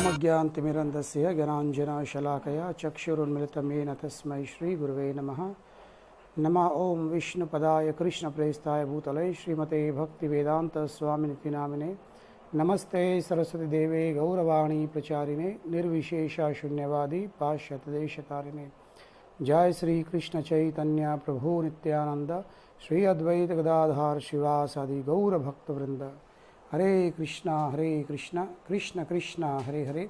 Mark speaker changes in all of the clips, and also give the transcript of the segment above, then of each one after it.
Speaker 1: ओमज्ञानतिमिरन्धस्य ज्ञानाञ्जनशलाकया चक्षुरुन्मिलितं येन तस्मै श्रीगुरुवे नमः। नमः ओं विष्णुपदाय कृष्णप्रेष्ठाय भूतले श्रीमते भक्तिवेदान्तस्वामिनिति नामिने। नमस्ते सरस्वतीदेवे गौरवाणी प्रचारिणे निर्विशेषशून्यवादी पाश्चात्यदेशतारिणे। जय श्री कृष्ण चैतन्य प्रभु नित्यानंद श्री अद्वैत गदाधर शिवासादि गौर भक्तवृंद। हरे कृष्णा कृष्ण कृष्ण हरे हरे,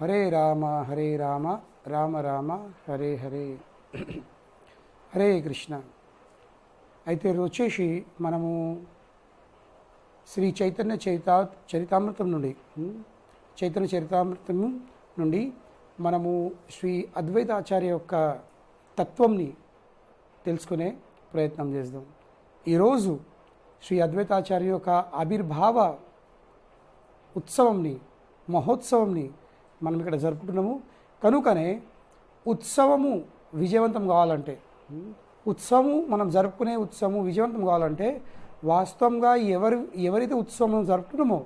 Speaker 1: हरे राम राम राम हरे हरे। हरे कृष्ण। అయితే వచ్చేసి మనము శ్రీ చైతన్య చరితామృతం నుండి మనము శ్రీ అద్వైతాచార్య యొక్క తత్వంని తెలుసుకునే ప్రయత్నం చేద్దాం. ఈరోజు శ్రీ అద్వైతాచార్య యొక్క ఆవిర్భావ మహోత్సవంని మనం ఇక్కడ జరుపుకుంటున్నాము. కనుకనే ఉత్సవము విజయవంతం కావాలంటే, మనం జరుపుకునే ఉత్సవం విజయవంతం కావాలంటే వాస్తవంగా ఎవరైతే ఉత్సవం జరుపుతున్నామో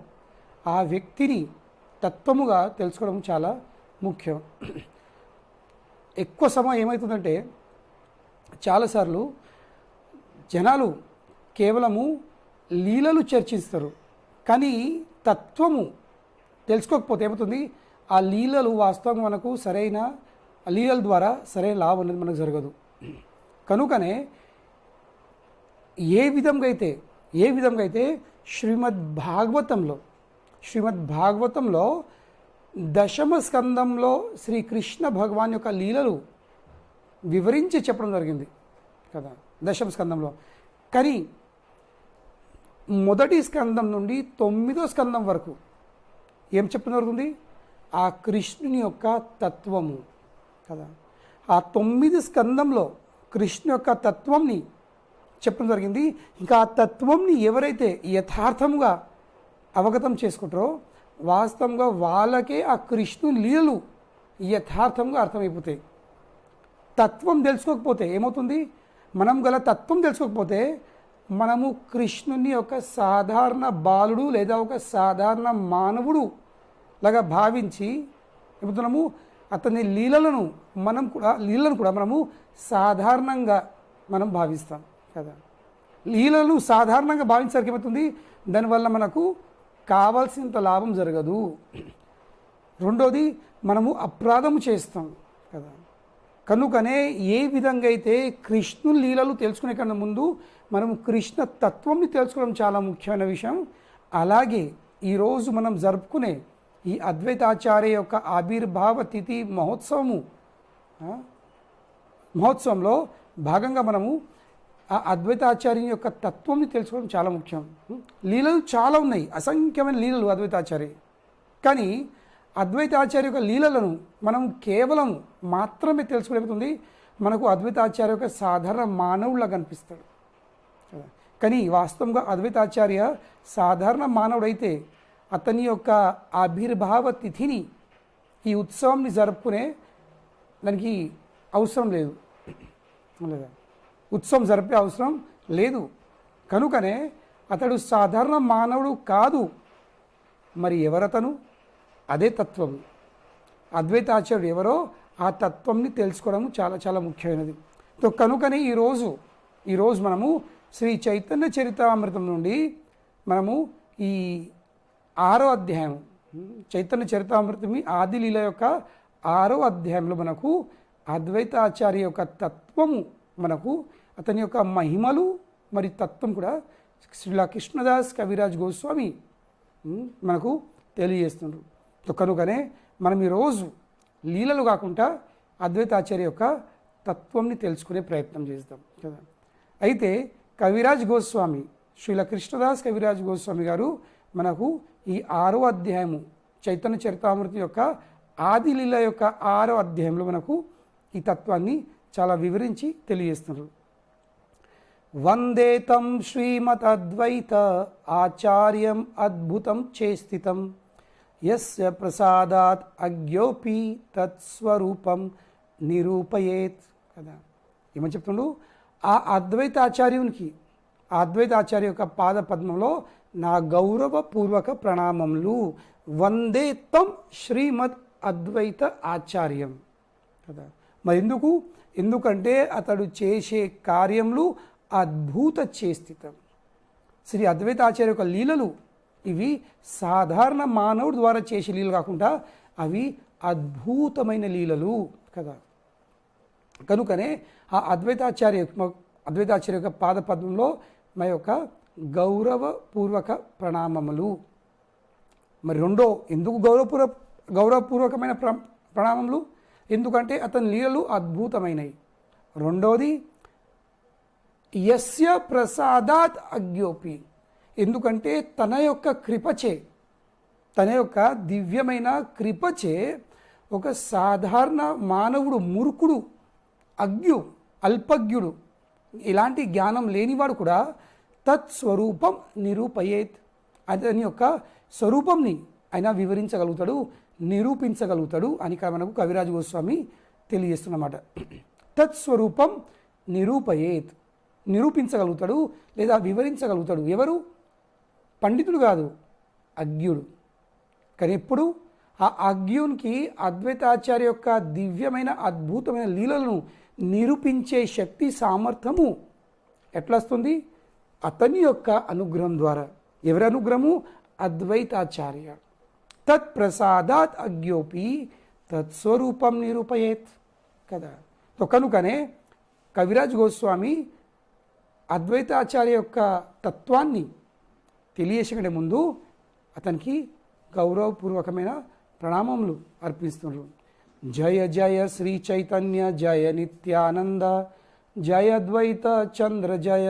Speaker 1: ఆ వ్యక్తిని తత్వముగా తెలుసుకోవడం చాలా ముఖ్యం. ఎక్కువ సమయం ఏమవుతుందంటే చాలాసార్లు జనాలు కేవలము లీలలు చర్చిస్తారు, కానీ తత్వము తెలుసుకోకపోతే ఏమవుతుంది, ఆ లీలలు వాస్తవంగా మనకు లీలల ద్వారా సరైన లాభం అనేది మనకు జరగదు. కనుకనే ఏ విధంగా అయితే శ్రీమద్ భాగవతంలో దశమ స్కందంలో శ్రీకృష్ణ భగవాన్ యొక్క లీలలు వివరించి చెప్పడం జరిగింది కదా దశమ స్కందంలో. కానీ మొదటి స్కందం నుండి 9వ స్కందం వరకు ఏం చెప్పడం జరుగుతుంది, ఆ కృష్ణుని యొక్క తత్వము కదా. ఆ 9 స్కందంలో కృష్ణు యొక్క తత్వంని చెప్పడం జరిగింది. ఇంకా ఆ తత్వంని ఎవరైతే యథార్థముగా అవగతం చేసుకుంటారో వాస్తవంగా వాళ్ళకే ఆ కృష్ణుని లీలలు యథార్థంగా అర్థమైపోతాయి. తత్వం తెలుసుకోకపోతే ఏమవుతుంది, మనం గల తత్వం తెలుసుకోకపోతే మనము కృష్ణుని ఒక సాధారణ బాలుడు లేదా ఒక సాధారణ మానవుడు లాగా భావించి ఏమవుతున్నాము, అతని లీలలను కూడా మనము సాధారణంగా మనం భావిస్తాం కదా. లీలలను సాధారణంగా భావించడానికి ఏమవుతుంది, దానివల్ల మనకు కావాల్సినంత లాభం జరగదు. రెండోది మనము అపరాధము చేస్తాం కదా. కనుకనే ఏ విధంగా అయితే కృష్ణుని లీలలు తెలుసుకునే కన్నా ముందు మనము కృష్ణ తత్వంని తెలుసుకోవడం చాలా ముఖ్యమైన విషయం. అలాగే ఈరోజు మనం జరుపుకునే ఈ అద్వైతాచార్య యొక్క ఆవిర్భావ తిథి మహోత్సవంలో భాగంగా మనము ఆ అద్వైతాచార్య యొక్క తత్వంని తెలుసుకోవడం చాలా ముఖ్యం. లీలలు చాలా ఉన్నాయి, అసంఖ్యమైన లీలలు అద్వైతాచార్య. కానీ అద్వైతాచార్య యొక్క లీలలను మనం కేవలం మాత్రమే తెలుసుకోలేకపోతుంది, మనకు అద్వైతాచార్య యొక్క సాధారణ మానవుడిలా కనిపిస్తాడు. కానీ వాస్తవంగా అద్వైతాచార్య సాధారణ మానవుడైతే అతని యొక్క ఆవిర్భావ తిథిని ఈ ఉత్సవంని జరుపుకునే దానికి అవసరం లేదు లేదా ఉత్సవం జరిపే అవసరం లేదు. కనుకనే అతడు సాధారణ మానవుడు కాదు. మరి ఎవరతను? అదే తత్వం. అద్వైతాచార్యుడు ఎవరో ఆ తత్వంని తెలుసుకోవడం చాలా చాలా ముఖ్యమైనది. కనుకనే ఈరోజు మనము శ్రీ చైతన్య చరితామృతం నుండి మనము ఈ 6వ అధ్యాయం చైతన్య చరితామృతం ఆది లీల యొక్క 6వ అధ్యాయంలో మనకు అద్వైతాచార్య యొక్క తత్వము, మనకు అతని యొక్క మహిమలు మరి తత్వం కూడా శ్రీలా కృష్ణదాస్ కవిరాజ్ గోస్వామి మనకు తెలియజేస్తున్నారు. కనుకనే మనం ఈరోజు లీలలు కాకుండా అద్వైతాచార్య యొక్క తత్వంని తెలుసుకునే ప్రయత్నం చేద్దాం కదా. అయితే కవిరాజ్ గోస్వామి, శ్రీలా కృష్ణదాస్ కవిరాజ్ గోస్వామి గారు మనకు ఈ 6వ అధ్యాయము చైతన్య చరితామృతం యొక్క ఆది లీల యొక్క 6వ అధ్యాయంలో మనకు ఈ తత్వాన్ని చాలా వివరించి తెలియజేస్తున్నారు. వందే తం శ్రీమద్ అద్వైత ఆచార్యం అద్భుతం చేస్థితం యస్య ప్రసాదాత్ అజ్ఞోపి తత్స్వరూపం నిరూపయేత్ కదా. ఏమని చెప్తుండు, ఆ అద్వైతాచార్య యొక్క పాద పద్మంలో నా గౌరవపూర్వక ప్రణామములు వందే తం శ్రీమద్ అద్వైత ఆచార్యం కదా. మరి ఎందుకంటే అతడు చేసే కార్యములు అద్భుత చేస్థితం. శ్రీ అద్వైత ఆచార్య యొక్క లీలలు ఇవి సాధారణ మానవుడి ద్వారా చేసే లీలలు కాకుండా అవి అద్భుతమైన లీలలు కదా. కనుకనే ఆ అద్వైతాచార్య యొక్క పాదపద్మంలో మా యొక్క గౌరవపూర్వక ప్రణామములు. మరి రెండో ఎందుకు గౌరవపూర్వకమైన ప్రణామములు? ఎందుకంటే అతని లీలలు అద్భుతమైనవి. రెండోది యస్య ప్రసాదాత్ అజ్ఞోపి, ఎందుకంటే తన యొక్క కృపచే, తన యొక్క దివ్యమైన కృపచే ఒక సాధారణ మానవుడు, మూర్ఖుడు, అల్పజ్ఞుడు, ఇలాంటి జ్ఞానం లేనివాడు కూడా తత్స్వరూపం నిరూపయేత్, అతని యొక్క స్వరూపంని ఆయన వివరించగలుగుతాడు, నిరూపించగలుగుతాడు అని మనకు కవిరాజు గోస్వామి తెలియజేస్తున్నమాట. తత్స్వరూపం నిరూపయేత్, నిరూపించగలుగుతాడు లేదా వివరించగలుగుతాడు. ఎవరు? పండితుడు కాదు, అజ్ఞుడు. కానీ ఎప్పుడు ఆ అజ్ఞునికి అద్వైతాచార్య యొక్క దివ్యమైన అద్భుతమైన లీలలను నిరూపించే శక్తి, సామర్థ్యము ఎట్లా వస్తుంది? అతని యొక్క అనుగ్రహం ద్వారా. ఎవరి అనుగ్రహము? అద్వైతాచార్య. తత్ప్రసాదాత్ అజ్ఞోపి తత్స్వరూపం నిరూపయేత్ కదా. కనుకనే కవిరాజ్ గోస్వామి అద్వైతాచార్య యొక్క తత్వాన్ని తెలియచేసే ముందు అతనికి గౌరవపూర్వకమైన ప్రణామములు అర్పిస్తున్నారు. జయ జయ శ్రీ చైతన్య జయ నిత్యానంద జయ ద్వైత చంద్ర జయ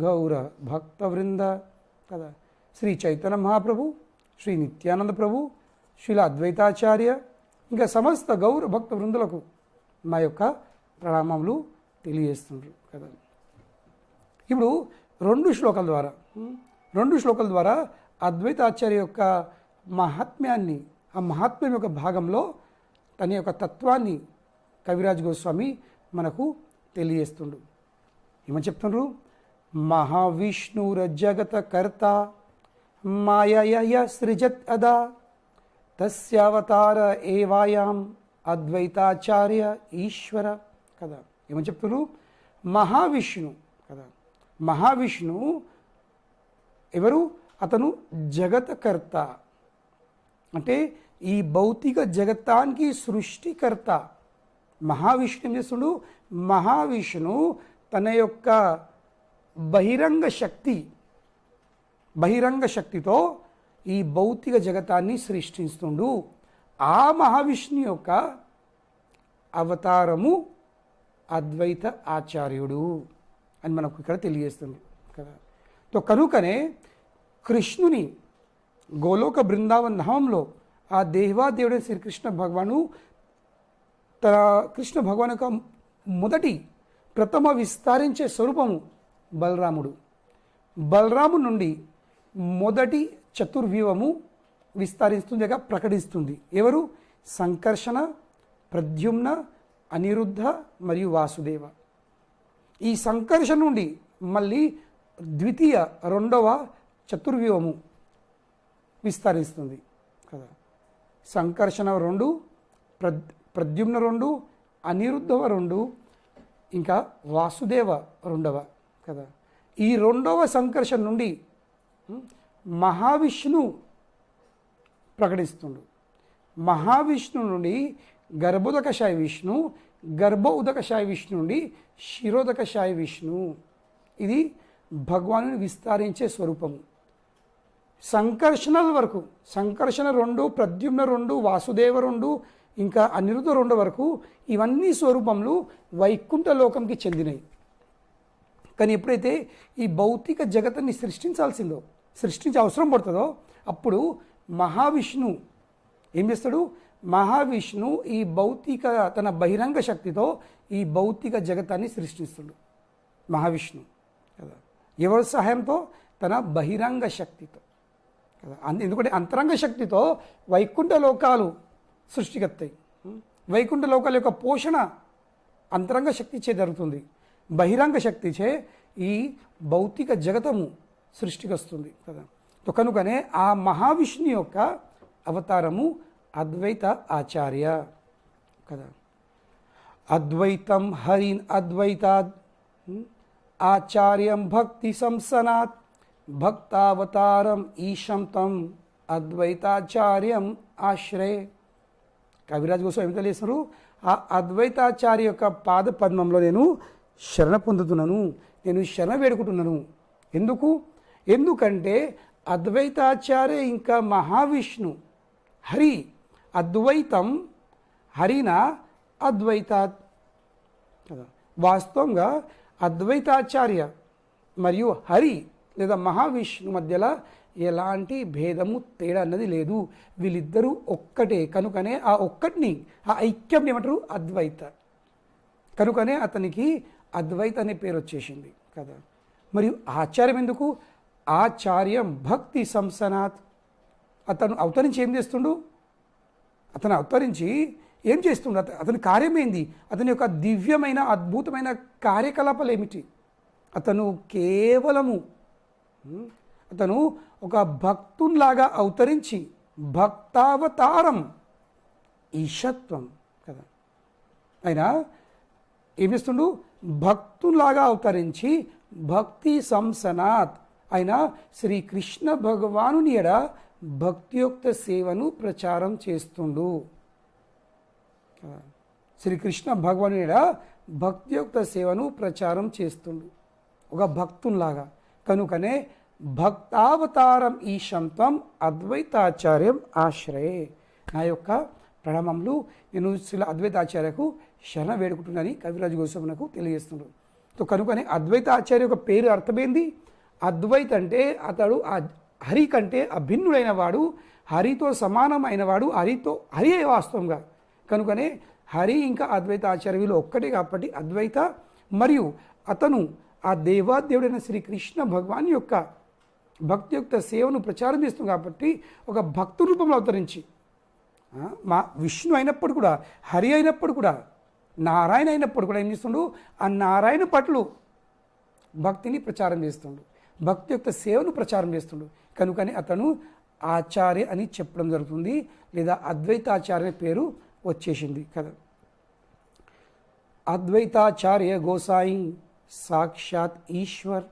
Speaker 1: గౌర భక్త వృంద కదా. శ్రీ చైతన్య మహాప్రభు, శ్రీ నిత్యానంద ప్రభు, శ్రీల అద్వైతాచార్య ఇంకా సమస్త గౌర భక్త వృందులకు మా యొక్క ప్రణామములు తెలియజేస్తున్నారు కదా. ఇప్పుడు రెండు శ్లోకాల ద్వారా అద్వైతాచార్య యొక్క మహాత్మ్యాన్ని, ఆ మహాత్మ్యం యొక్క భాగంలో తన యొక్క తత్వాన్ని కవిరాజ్ గోస్వామి మనకు తెలియజేస్తుండు. ఏమని చెప్తున్నారు? మహావిష్ణుర జగత కర్త మాయయ సృజత్ అదా తస్యావతార ఏవాయాం అద్వైతాచార్య ఈశ్వర కదా. ఏమని చెప్తున్నారు? మహావిష్ణు కదా. మహావిష్ణు ఎవరు? అతను జగతకర్త, అంటే ఈ భౌతిక జగత్తానికి సృష్టికర్త. మహావిష్ణు ఏం చేస్తుండు? మహావిష్ణు తన యొక్క బహిరంగ శక్తితో ఈ భౌతిక జగతాన్ని సృష్టిస్తుండు. ఆ మహావిష్ణు యొక్క అవతారము అద్వైత ఆచార్యుడు అని మనకు ఇక్కడ తెలియజేస్తుంది కదా. కనుకనే కృష్ణుని గోలోక బృందావన్ ధామంలో ఆ దేవాదేవుడైన శ్రీకృష్ణ భగవాను కృష్ణ భగవాన్ యొక్క మొదటి ప్రథమ విస్తరించే స్వరూపము బలరాముడు. బలరాము నుండి మొదటి చతుర్వ్యూహము విస్తరిస్తుంది, ప్రకటిస్తుంది. ఎవరు? సంకర్షణ, ప్రద్యుమ్న, అనిరుద్ధ మరియు వాసుదేవ. ఈ సంకర్షణ నుండి మళ్ళీ రెండవ చతుర్వ్యూహము విస్తరిస్తుంది కదా. సంకర్షణ 2, ప్రద్యుమ్న 2, అనిరుద్ధవ 2, ఇంకా వాసుదేవ 2వ కదా. ఈ రెండవ సంకర్షణ నుండి మహావిష్ణు ప్రకటిస్తుండు. మహావిష్ణు నుండి గర్భోదకశాయ విష్ణు, గర్భోదకశాయ విష్ణు నుండి శిరోదకశాయ విష్ణు. ఇది భగవాను విస్తరించే స్వరూపము. సంకర్షణల వరకు, సంకర్షణ 2, ప్రద్యుమ్న 2, వాసుదేవ 2, ఇంకా అనిరుద్ధ 2 వరకు ఇవన్నీ స్వరూపములు వైకుంఠ లోకంకి చెందినవి. కానీ ఎప్పుడైతే ఈ భౌతిక జగత్తుని సృష్టించే అవసరం పడుతుందో అప్పుడు మహావిష్ణు ఏం చేస్తాడు? మహావిష్ణు ఈ భౌతిక తన బహిరంగ శక్తితో ఈ భౌతిక జగత్తాన్ని సృష్టిస్తాడు మహావిష్ణు కదా. ఎవరి సహాయంతో? తన బహిరంగ శక్తితో కదా. ఎందుకంటే అంతరంగ శక్తితో వైకుంఠ లోకాలు సృష్టికత్తాయి. వైకుంఠ లోకాల యొక్క పోషణ అంతరంగ శక్తి చే జరుగుతుంది. బహిరంగ శక్తి చే ఈ భౌతిక జగతము సృష్టికి వస్తుంది కదా. కనుకనే ఆ మహావిష్ణు యొక్క అవతారము అద్వైత ఆచార్య కదా. అద్వైతం హరిన్ అద్వైతాద్ ఆచార్యం భక్తి సంసనాత్ భక్తావతారం ఈశం తం అద్వైతాచార్యం ఆశ్రయే. కవిరాజ్ గోస్వామి ఏం తెలియస్తారు, ఆ అద్వైతాచార్య యొక్క పాద పద్మంలో నేను శరణ పొందుతున్నాను, నేను శరణ వేడుకుంటున్నాను. ఎందుకంటే అద్వైతాచార్య ఇంకా మహావిష్ణు హరి అద్వైతం హరిన అద్వైతాత్ కదా. వాస్తవంగా అద్వైతాచార్య మరియు హరి లేదా మహావిష్ణు మధ్యలో ఎలాంటి భేదము తేడా అన్నది లేదు. వీళ్ళిద్దరూ ఒక్కటే కనుకనే ఆ ఒక్కటిని ఆ ఐక్యం ఏమంటారు అద్వైత. కనుకనే అతనికి అద్వైత అనే పేరు వచ్చేసింది కదా. మరియు ఆచార్యం ఎందుకు, ఆచార్యం భక్తి సంసనాత్. అతను అవతరించి ఏం చేస్తుండు, అతను అవతరించి ఏం చేస్తుండు, అతని కార్యం ఏంది, అతని యొక్క దివ్యమైన అద్భుతమైన కార్యకలాపాలు ఏమిటి. అతను కేవలము అతను ఒక భక్తునిలాగా అవతరించి భక్తావతారం ఈశత్వం కదా. అయినా ఏం చేస్తుండు, భక్తులాగా అవతరించి భక్తి సంసనాత్ ఆయన శ్రీకృష్ణ భగవానుని ఎడ భక్తియుక్త సేవను ప్రచారం చేస్తుండు. శ్రీకృష్ణ భగవానుని ఎడ భక్తియుక్త సేవను ప్రచారం చేస్తుండు ఒక భక్తునిలాగా. కనుకనే భక్తావతారం ఈశంతం అద్వైతాచార్యం ఆశ్రయే. నా యొక్క ప్రణామములు, నేను శ్రీ అద్వైతాచార్యకు శరణ వేడుకుంటున్నానని కవిరాజు గోస్వామినకు తెలియజేస్తున్నాడు. సో కనుకనే అద్వైతాచార్య యొక్క పేరు అర్థమైంది. అద్వైత అంటే అతడు హరి కంటే అభిన్నుడైన వాడు, హరితో సమానమైన వాడు, హరి వాస్తవంగా. కనుకనే హరి ఇంకా అద్వైతాచార్య వీళ్ళు ఒక్కటే కాబట్టి అద్వైత. మరియు అతను ఆ దేవాదేవుడైన శ్రీకృష్ణ భగవాన్ యొక్క భక్తియుక్త సేవను ప్రచారం చేస్తుంది కాబట్టి ఒక భక్తు రూపంలో అవతరించి మా విష్ణు అయినప్పుడు కూడా, హరి అయినప్పుడు కూడా, నారాయణ అయినప్పుడు కూడా ఏం చేస్తుండు, ఆ నారాయణ పట్ల భక్తిని ప్రచారం చేస్తుండు, భక్తి యొక్క సేవను ప్రచారం చేస్తుండు. కనుకని అతను ఆచార్య అని చెప్పడం జరుగుతుంది, లేదా అద్వైతాచార్య పేరు వచ్చేసింది కదా. అద్వైతాచార్య గోసాయి సాక్షాత్ ఈశ్వర్.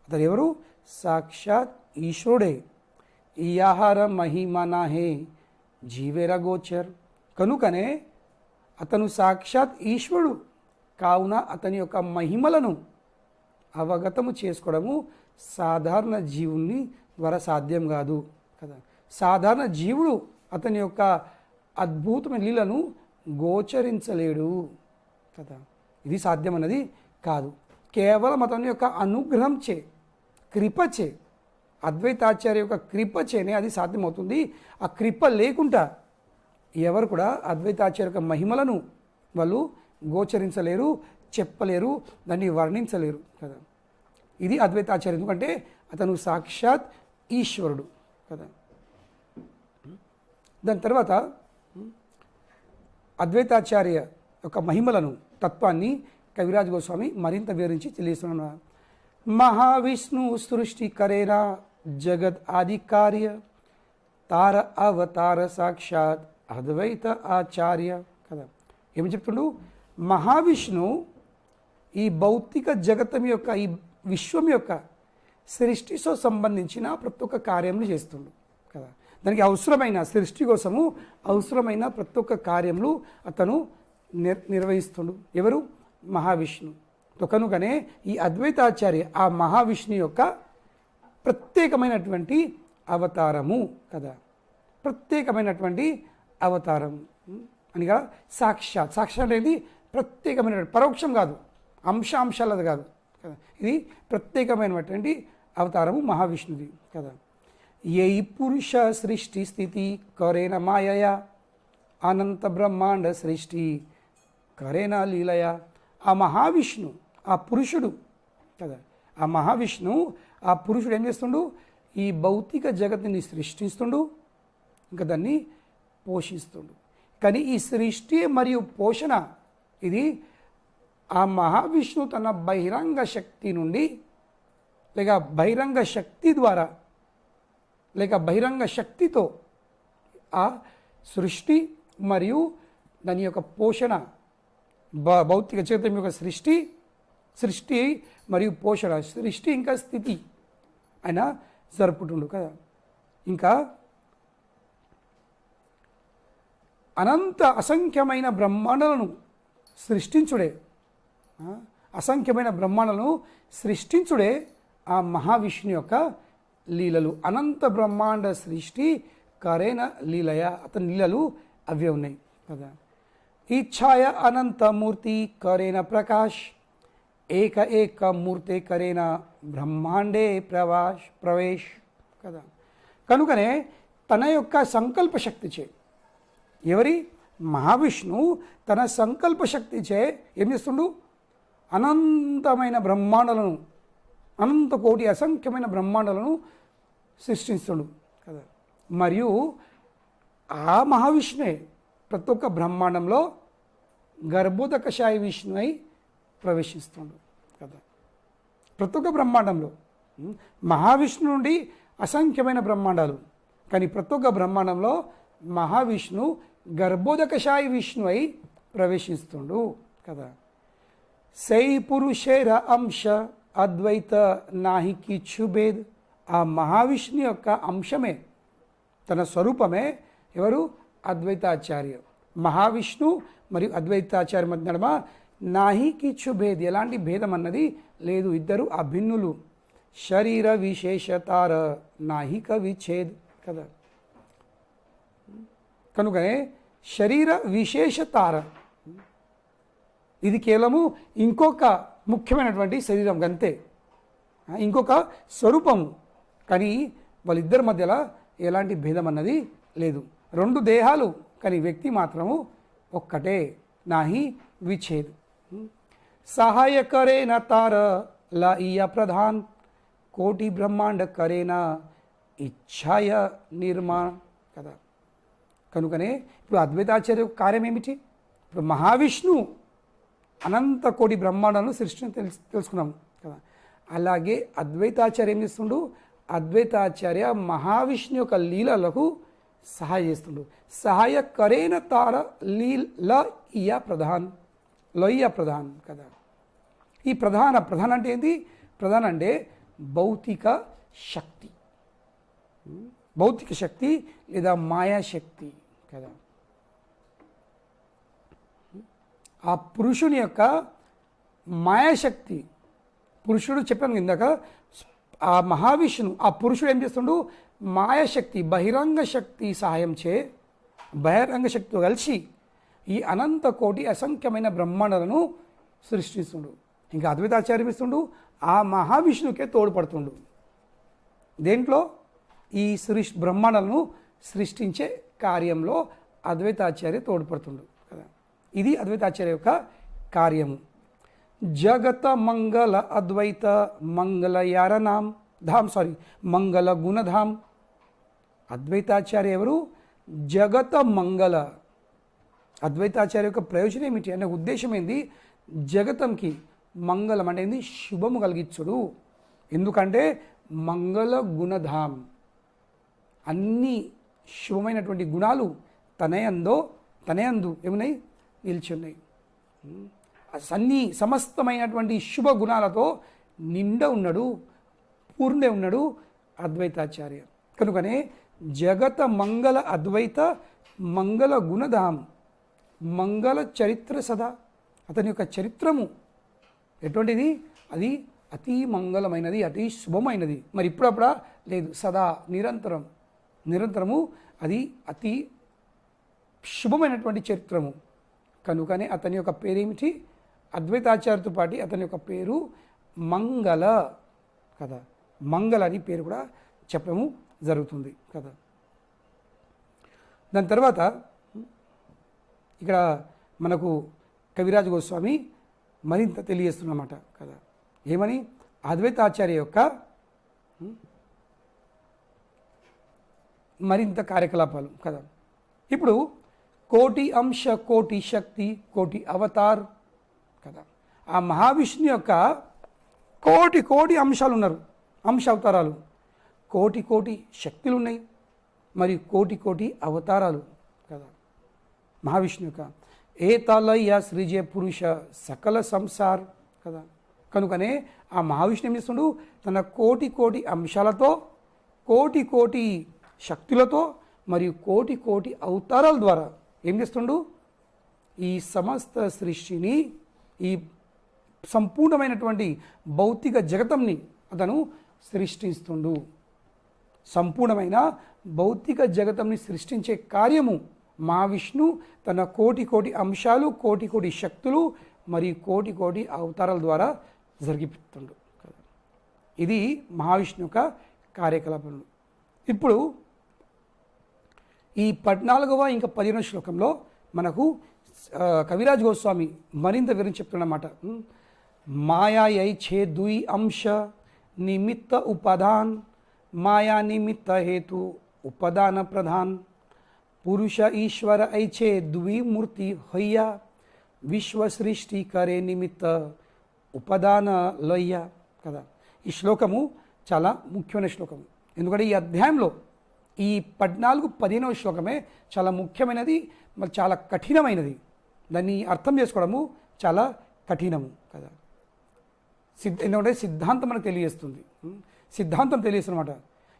Speaker 1: అతను ఎవరు, సాక్షాత్ ఈశ్వరుడే. ఈయాహార మహిమనా హే జీవేర గోచర్. కనుకనే అతను సాక్షాత్ ఈశ్వరుడు కావున అతని యొక్క మహిమలను అవగతము చేసుకోవడము సాధారణ జీవుని ద్వారా సాధ్యం కాదు కదా. సాధారణ జీవుడు అతని యొక్క అద్భుతమైన లీలను గోచరించలేడు కదా. ఇది సాధ్యమన్నది కాదు. కేవలం అతని యొక్క అనుగ్రహం చే, కృపచే, అద్వైతాచార్య యొక్క కృపచేనే అది సాధ్యమవుతుంది. ఆ కృప లేకుండా ఎవరు కూడా అద్వైతాచార్య యొక్క మహిమలను వాళ్ళు గోచరించలేరు, చెప్పలేరు, దాన్ని వర్ణించలేరు కదా. ఇది అద్వైతాచార్య, ఎందుకంటే అతను సాక్షాత్ ఈశ్వరుడు కదా. దాని తర్వాత అద్వైతాచార్య యొక్క మహిమలను, తత్వాన్ని కవిరాజ్ గోస్వామి మరింత వివరించి తెలియజేస్తున్నాడు. మహావిష్ణు సృష్టి కరేనా జగద్ ఆది కార్య తార అవతార సాక్షాత్ అద్వైత ఆచార్య కదా. ఏమి చెప్తుండు, మహావిష్ణు ఈ భౌతిక జగతం యొక్క, ఈ విశ్వం యొక్క సృష్టితో సంబంధించిన ప్రతి ఒక్క కార్యములు చేస్తుండు కదా. దానికి అవసరమైన సృష్టి కోసము అవసరమైన ప్రతి ఒక్క కార్యములు అతను నిర్వహిస్తుండు. ఎవరు, మహావిష్ణు. కనుకనే ఈ అద్వైతాచార్య ఆ మహావిష్ణు యొక్క ప్రత్యేకమైనటువంటి అవతారము కదా. ప్రత్యేకమైనటువంటి అవతారం అనగా సాక్షాత్. సాక్షాత్ అనేది ప్రత్యేకమైన, పరోక్షం కాదు, అంశాలది కాదు కదా. ఇది ప్రత్యేకమైనటువంటి అవతారము మహావిష్ణుది కదా. ఏ పురుష సృష్టి స్థితి కరేన మాయయ అనంత బ్రహ్మాండ సృష్టి కరేన లీలయ. ఆ మహావిష్ణు, ఆ పురుషుడు కదా, ఆ మహావిష్ణు, ఆ పురుషుడు ఏం చేస్తుండు, ఈ భౌతిక జగత్తుని సృష్టిస్తుండు, ఇంకా దాన్ని పోషిస్తుండు. కానీ ఈ సృష్టి మరియు పోషణ ఇది ఆ మహావిష్ణు తన బహిరంగ శక్తి నుండి, లేక బహిరంగ శక్తి ద్వారా, లేక బహిరంగ శక్తితో ఆ సృష్టి మరియు దాని యొక్క పోషణ, భౌతిక చైతన్యం యొక్క సృష్టి మరియు పోషణ, సృష్టి ఇంకా స్థితి ఆయన జరుపుతుండు కదా. ఇంకా అనంత అసంఖ్యమైన బ్రహ్మాండాలను సృష్టించుడే, అసంఖ్యమైన బ్రహ్మాండాలను సృష్టించుడే ఆ మహావిష్ణు యొక్క లీలలు. అనంత బ్రహ్మాండ సృష్టి కరేన లీలయ, అతని లీలలు అవే ఉన్నాయి కదా. ఇచ్ఛాయ అనంతమూర్తి కరేన ప్రకాష్, ఏక మూర్తే కరేన బ్రహ్మాండే ప్రవేశ్ కదా. కనుకనే తన యొక్క సంకల్ప శక్తిచే, ఎవరి మహావిష్ణు తన సంకల్ప శక్తిచే ఏం చేస్తుండు, అనంతమైన బ్రహ్మాండాలను, అనంత కోటి అసంఖ్యమైన బ్రహ్మాండాలను సృష్టిస్తుండు కదా. మరియు ఆ మహావిష్ణువే ప్రతి ఒక్క బ్రహ్మాండంలో గర్భోదకశాయి విష్ణువై ప్రవేశిస్తుండు కదా. ప్రతి ఒక్క బ్రహ్మాండంలో మహావిష్ణు నుండి అసంఖ్యమైన బ్రహ్మాండాలు, కానీ ప్రతి ఒక్క బ్రహ్మాండంలో మహావిష్ణు గర్భోదకశాయి విష్ణువై ప్రవేశిస్తుండు కదా. సై పురుషేర అంశ అద్వైత నాహి కిచ్చు భేద్, ఆ మహావిష్ణు యొక్క అంశమే, తన స్వరూపమే ఎవరు, అద్వైతాచార్య. మహావిష్ణు మరియు అద్వైతాచార్య మధ్య నడుమ నాహి కిచ్చు భేద్, ఎలాంటి భేదం అన్నది లేదు, ఇద్దరు అభిన్నులు. శరీర విశేషతార నాహిక విచ్ఛేద్ కదా. కనుకనే శరీర విశేషతార, ఇది కేవలము ఇంకొక ముఖ్యమైనటువంటి శరీరం అంతే, ఇంకొక స్వరూపము, కానీ వాళ్ళిద్దరి మధ్యలో ఎలాంటి భేదం అన్నది లేదు. రెండు దేహాలు కానీ వ్యక్తి మాత్రము ఒక్కటే, నాహి విచ్ఛేద్. సహాయ కరేన తార లయ ప్రధాన్, కోటి బ్రహ్మాండ కరేన ఇచ్ఛాయ నిర్మాణ కదా. కనుకనే ఇప్పుడు అద్వైతాచార్య కార్యం ఏమిటి, ఇప్పుడు మహావిష్ణు అనంత కోటి బ్రహ్మాండాలను సృష్టిని తెలుసుకున్నాం కదా. అలాగే అద్వైతాచార్య ఏం చేస్తుండు, అద్వైతాచార్య మహావిష్ణు యొక్క లీలలకు సహాయ చేస్తుండు. సహాయ కరేన తార లయ ప్రధాన్, లయ ప్రధాన్ కదా. ఈ ప్రధాన అంటే ఏంటి, ప్రధాన అంటే భౌతిక శక్తి, భౌతిక శక్తి లేదా మాయాశక్తి కదా. ఆ పురుషుని యొక్క మాయాశక్తి, పురుషుడు చెప్పాను ఇందాక, ఆ మహావిష్ణు ఆ పురుషుడు ఏం చేస్తుండు, మాయాశక్తి బహిరంగ శక్తి సహాయం చే, బహిరంగ శక్తితో కలిసి ఈ అనంత కోటి అసంఖ్యమైన బ్రహ్మాండాలను సృష్టిస్తుండు. ఇంకా అద్వైతాచార్యం ఇస్తుండు, ఆ మహావిష్ణుకే తోడ్పడుతుండు. దేంట్లో, ఈ బ్రహ్మాండాలను సృష్టించే కార్యంలో అద్వైతాచార్య తోడ్పడుతుండు కదా. ఇది అద్వైతాచార్య యొక్క కార్యము. జగత మంగళ అద్వైత మంగళ యారనాం మంగళ గుణధాం. అద్వైతాచార్య ఎవరు, జగత మంగళ. అద్వైతాచార్య యొక్క ప్రయోజనం ఏమిటి అనే ఉద్దేశం ఏంది, జగతంకి మంగళం అంటే ఏంది, శుభము కలిగించుడు. ఎందుకంటే మంగళ గుణధాం, అన్ని శుభమైనటువంటి గుణాలు తనయందు ఏమున్నాయి, నిలిచి ఉన్నాయి. అన్ని సమస్తమైనటువంటి శుభ గుణాలతో నిండా ఉన్నాడు, పూర్ణే ఉన్నాడు అద్వైతాచార్య. కనుకనే జగత మంగళ అద్వైత మంగళ గుణధాం మంగళ చరిత్ర సదా. అతని యొక్క చరిత్రము ఎటువంటిది, అది అతి మంగళమైనది, అతి శుభమైనది. మరి ఇప్పుడప్పుడా లేదు, సదా నిరంతరము అది అతి శుభమైనటువంటి చరిత్రము. కనుకనే అతని యొక్క పేరేమిటి, అద్వైతాచార్యతో పాటు అతని యొక్క పేరు మంగళ కదా. మంగళ అని పేరు కూడా చెప్పడము జరుగుతుంది కదా. దాని తర్వాత ఇక్కడ మనకు కవిరాజు గోస్వామి మరింత తెలియజేస్తున్నమాట కదా. ఏమని, అద్వైతాచార్య యొక్క మరింత కార్యకలాపాలు కదా. ఇప్పుడు కోటి అంశ కోటి శక్తి కోటి అవతార్ కదా. ఆ మహావిష్ణు యొక్క కోటి అంశాలు ఉన్నారు, అంశ అవతారాలు, కోటి శక్తులు ఉన్నాయి, మరియు కోటి కోటి అవతారాలు కదా. మహావిష్ణు యొక్క ఏతాలయ్య సృజే పురుష సకల సంసార్ కదా. కనుకనే ఆ మహావిష్ణు ఏం చేస్తుండు, తన కోటి కోటి అంశాలతో, కోటి కోటి శక్తులతో మరియు కోటి కోటి అవతారాల ద్వారా ఏం చేస్తుండు, ఈ సమస్త సృష్టిని, ఈ సంపూర్ణమైనటువంటి భౌతిక జగతంని అతను సృష్టిస్తుండు. సంపూర్ణమైన భౌతిక జగతంని సృష్టించే కార్యము మహావిష్ణు తన కోటి కోటి అంశాలు, కోటి కోటి శక్తులు మరియు కోటి కోటి అవతారాల ద్వారా జరిగిస్తుండు. ఇది మహావిష్ణు యొక్క కార్యకలాపాలు. ఇప్పుడు ఈ 14వ ఇంకా 15వ శ్లోకంలో మనకు కవిరాజ్ గోస్వామి మరింత వివరించి చెప్తున్నమాట. మాయాయై ఛే ద్వి అంశ నిమిత్త ఉపాదాన్, మాయా నిమిత్త హేతు ఉపాదాన ప్రధాన్, పురుష ఈశ్వర ఐఛే ద్విమూర్తి హయ్య, విశ్వ సృష్టి కరే నిమిత్త ఉపాదాన లయ్య కదా. ఈ శ్లోకము చాలా ముఖ్యమైన శ్లోకము. ఎందుకంటే ఈ అధ్యాయంలో ఈ 14-15వ శ్లోకమే చాలా ముఖ్యమైనది, మరి చాలా కఠినమైనది. దాన్ని అర్థం చేసుకోవడము చాలా కఠినము కదా. ఎందుకంటే సిద్ధాంతం మనకు తెలియజేస్తుంది, సిద్ధాంతం తెలియజేస్తున్నమాట.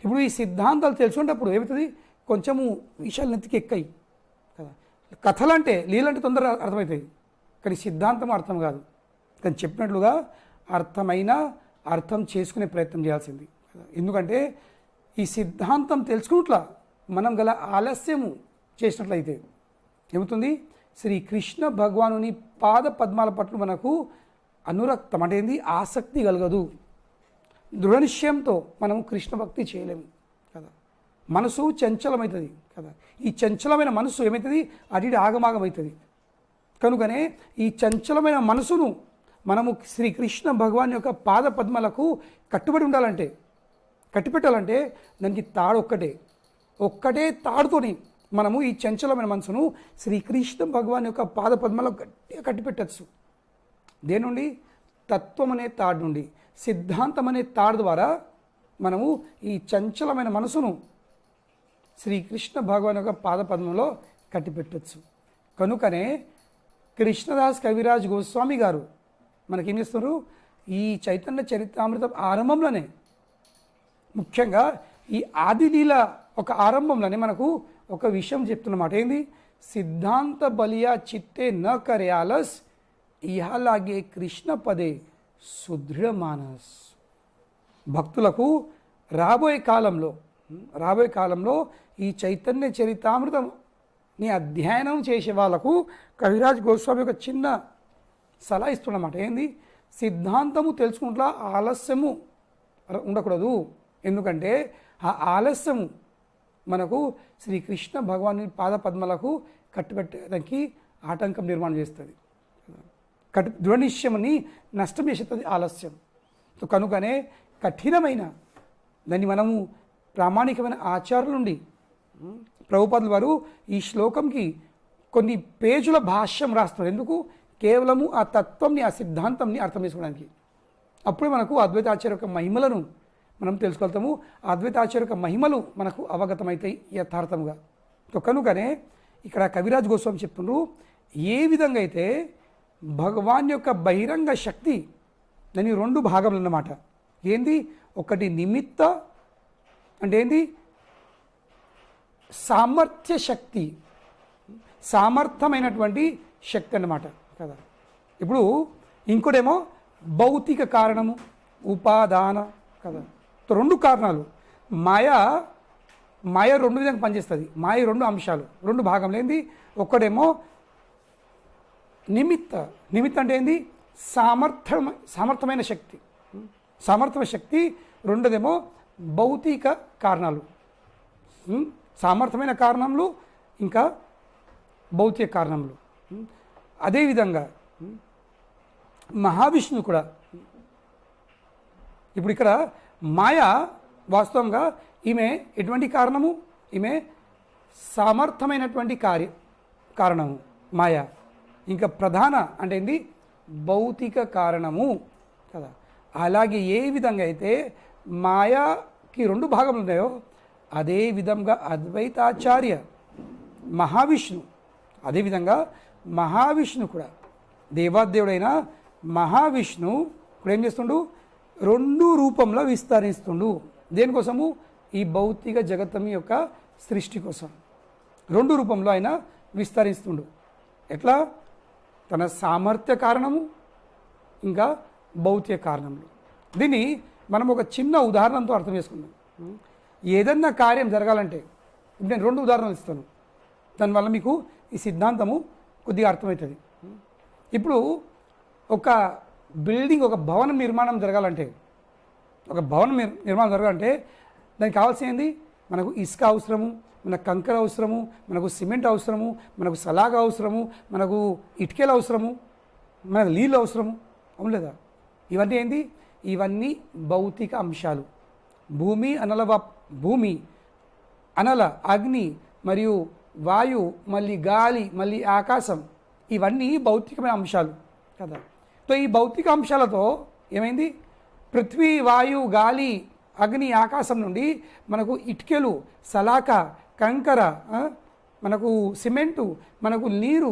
Speaker 1: ఇప్పుడు ఈ సిద్ధాంతాలు తెలుసుకునేటప్పుడు ఏమవుతుంది, కొంచెము విషయాలు నెత్తికి ఎక్కాయి కదా. కథలంటే లీలంటే తొందరగా అర్థమవుతాయి, కానీ సిద్ధాంతం అర్థం కాదు. కానీ చెప్పినట్లుగా అర్థమైన అర్థం చేసుకునే ప్రయత్నం చేయాల్సింది కదా. ఎందుకంటే ఈ సిద్ధాంతం తెలుసుకున్నట్లా మనం గల ఆలస్యము చేసినట్లయితే ఏమవుతుంది, శ్రీకృష్ణ భగవానుని పాద పద్మాల పట్ల మనకు అనురక్తం అంటే ఏంది, ఆసక్తి కలగదు. దృఢ నిశ్చయంతో మనం కృష్ణ భక్తి చేయలేము కదా. మనసు చంచలమవుతుంది కదా. ఈ చంచలమైన మనసు ఏమవుతుంది, అటు ఆగమాగమవుతుంది. కనుకనే ఈ చంచలమైన మనసును మనము శ్రీకృష్ణ భగవాన్ యొక్క పాద పద్మలకు కట్టుబడి ఉండాలంటే, కట్టిపెట్టాలంటే దానికి తాడు ఒక్కటే తాడుతోని మనము ఈ చంచలమైన మనసును శ్రీకృష్ణ భగవాన్ యొక్క పాద పద్మలకు గట్టిగా కట్టిపెట్టచ్చు. దేని నుండి, తత్వం అనే తాడు నుండి, సిద్ధాంతం అనే తాడు ద్వారా మనము ఈ చంచలమైన మనసును శ్రీకృష్ణ భగవాన్ యొక్క పాద పద్మంలో కట్టిపెట్టచ్చు. కనుకనే కృష్ణదాస్ కవిరాజ్ గోస్వామి గారు మనకేం చేస్తున్నారు, ఈ చైతన్య చరితామృతం ఆరంభంలోనే, ముఖ్యంగా ఈ ఆదిలీల ఒక ఆరంభంలోనే మనకు ఒక విషయం చెప్తున్నమాట. ఏంది, సిద్ధాంత బలియా చిత్తే న కరే ఆలస్, ఇహలాగే కృష్ణ పదే సుదృఢ మానస్. భక్తులకు రాబోయే కాలంలో ఈ చైతన్య చరితామృతంని అధ్యయనం చేసే వాళ్ళకు కవిరాజ్ గోస్వామి ఒక చిన్న సలహా ఇస్తున్నమాట. ఏంది, సిద్ధాంతము తెలుసుకుంటా ఆలస్యము ఉండకూడదు. ఎందుకంటే ఆ ఆలస్యము మనకు శ్రీకృష్ణ భగవాను పాద పద్మలకు కట్టుబెట్టడానికి ఆటంకం నిర్మాణం చేస్తుంది. దృఢ నిశ్చయమని నష్టం చేసేస్తుంది ఆలస్యం. కనుకనే కఠినమైన దాన్ని మనము ప్రామాణికమైన ఆచార్యుల నుండి ప్రభుపాదుల వారు ఈ శ్లోకంకి కొన్ని పేజీల భాష్యం రాస్తున్నారు. ఎందుకు, కేవలము ఆ తత్వంని, ఆ సిద్ధాంతంని అర్థం చేసుకోవడానికి. అప్పుడే మనకు అద్వైతాచార్య యొక్క మహిమలను మనం తెలుసుకోగలుగుతాము. అద్వైతాచార్య యొక్క మహిమలు మనకు అవగతమవుతాయి యథార్థంగా. కనుకనే ఇక్కడ కవిరాజ్ గోస్వామి చెప్తున్నారు, ఏ విధంగా అయితే భగవాన్ యొక్క బహిరంగ శక్తి దాని 2 భాగములు అన్నమాట. ఏంది, ఒకటి నిమిత్త అంటే ఏంది, సామర్థ్య శక్తి, సామర్థ్యమైనటువంటి శక్తి అన్నమాట కదా. ఇప్పుడు ఇంకోటేమో భౌతిక కారణము, ఉపాదాన కదా. 2 కారణాలు. మాయ 2 విధంగా పనిచేస్తుంది. మాయ 2 అంశాలు, 2 భాగంలో ఏంది, ఒక్కడేమో నిమిత్త అంటే ఏంది, సామర్థ్యమైన శక్తి, సామర్థ్యమైన శక్తి. రెండోదేమో భౌతిక కారణాలు, సామర్థ్యమైన కారణములు ఇంకా భౌతిక కారణములు. అదేవిధంగా మహావిష్ణువు కూడా. ఇప్పుడు ఇక్కడ మాయ వాస్తవంగా ఈమె ఎటువంటి కారణము, ఈమె సామర్థ్యమైనటువంటి కారణము మాయ. ఇంకా ప్రధాన అంటే ఏంది, భౌతిక కారణము కదా. అలాగే ఏ విధంగా అయితే మాయకి 2 భాగములు ఉన్నాయో, అదే విధంగా అద్వైతాచార్య మహావిష్ణు, అదేవిధంగా మహావిష్ణు కూడా దేవాదేవుడైన మహావిష్ణు ఇప్పుడు ఏం చేస్తుండు, రెండు రూపంలో విస్తరిస్తుండు. దేనికోసము? ఈ భౌతిక జగత్తం యొక్క సృష్టి కోసం రెండు రూపంలో ఆయన విస్తరిస్తుండు. ఎట్లా? తన సామర్థ్య కారణము, ఇంకా భౌతిక కారణములు. దీన్ని మనం ఒక చిన్న ఉదాహరణతో అర్థం చేసుకుందాం. ఏదన్నా కార్యం జరగాలంటే ఇప్పుడు నేను రెండు ఉదాహరణలు ఇస్తాను, దానివల్ల మీకు ఈ సిద్ధాంతము కొద్దిగా అర్థమవుతుంది. ఇప్పుడు ఒక బిల్డింగ్, ఒక భవనం నిర్మాణం జరగాలంటే, ఒక భవనం నిర్మాణం జరగాలంటే దానికి కావాల్సింది మనకు ఇసుక అవసరము, మనకు కంకర అవసరము, మనకు సిమెంట్ అవసరము, మనకు సలాగ అవసరము, మనకు ఇటుకలు అవసరము, మనకు నీళ్ళు అవసరము, అవును లేదా? ఇవన్నీ ఏంది? ఇవన్నీ భౌతిక అంశాలు. భూమి అనల అగ్ని మరియు వాయు, మళ్ళీ గాలి, మళ్ళీ ఆకాశం, ఇవన్నీ భౌతికమైన అంశాలు కదా. సో ఈ భౌతిక అంశాలతో ఏమైంది? పృథ్వీ, వాయు, గాలి, అగ్ని, ఆకాశం నుండి మనకు ఇటుకలు, సలాక, కంకర, మనకు సిమెంటు, మనకు నీరు,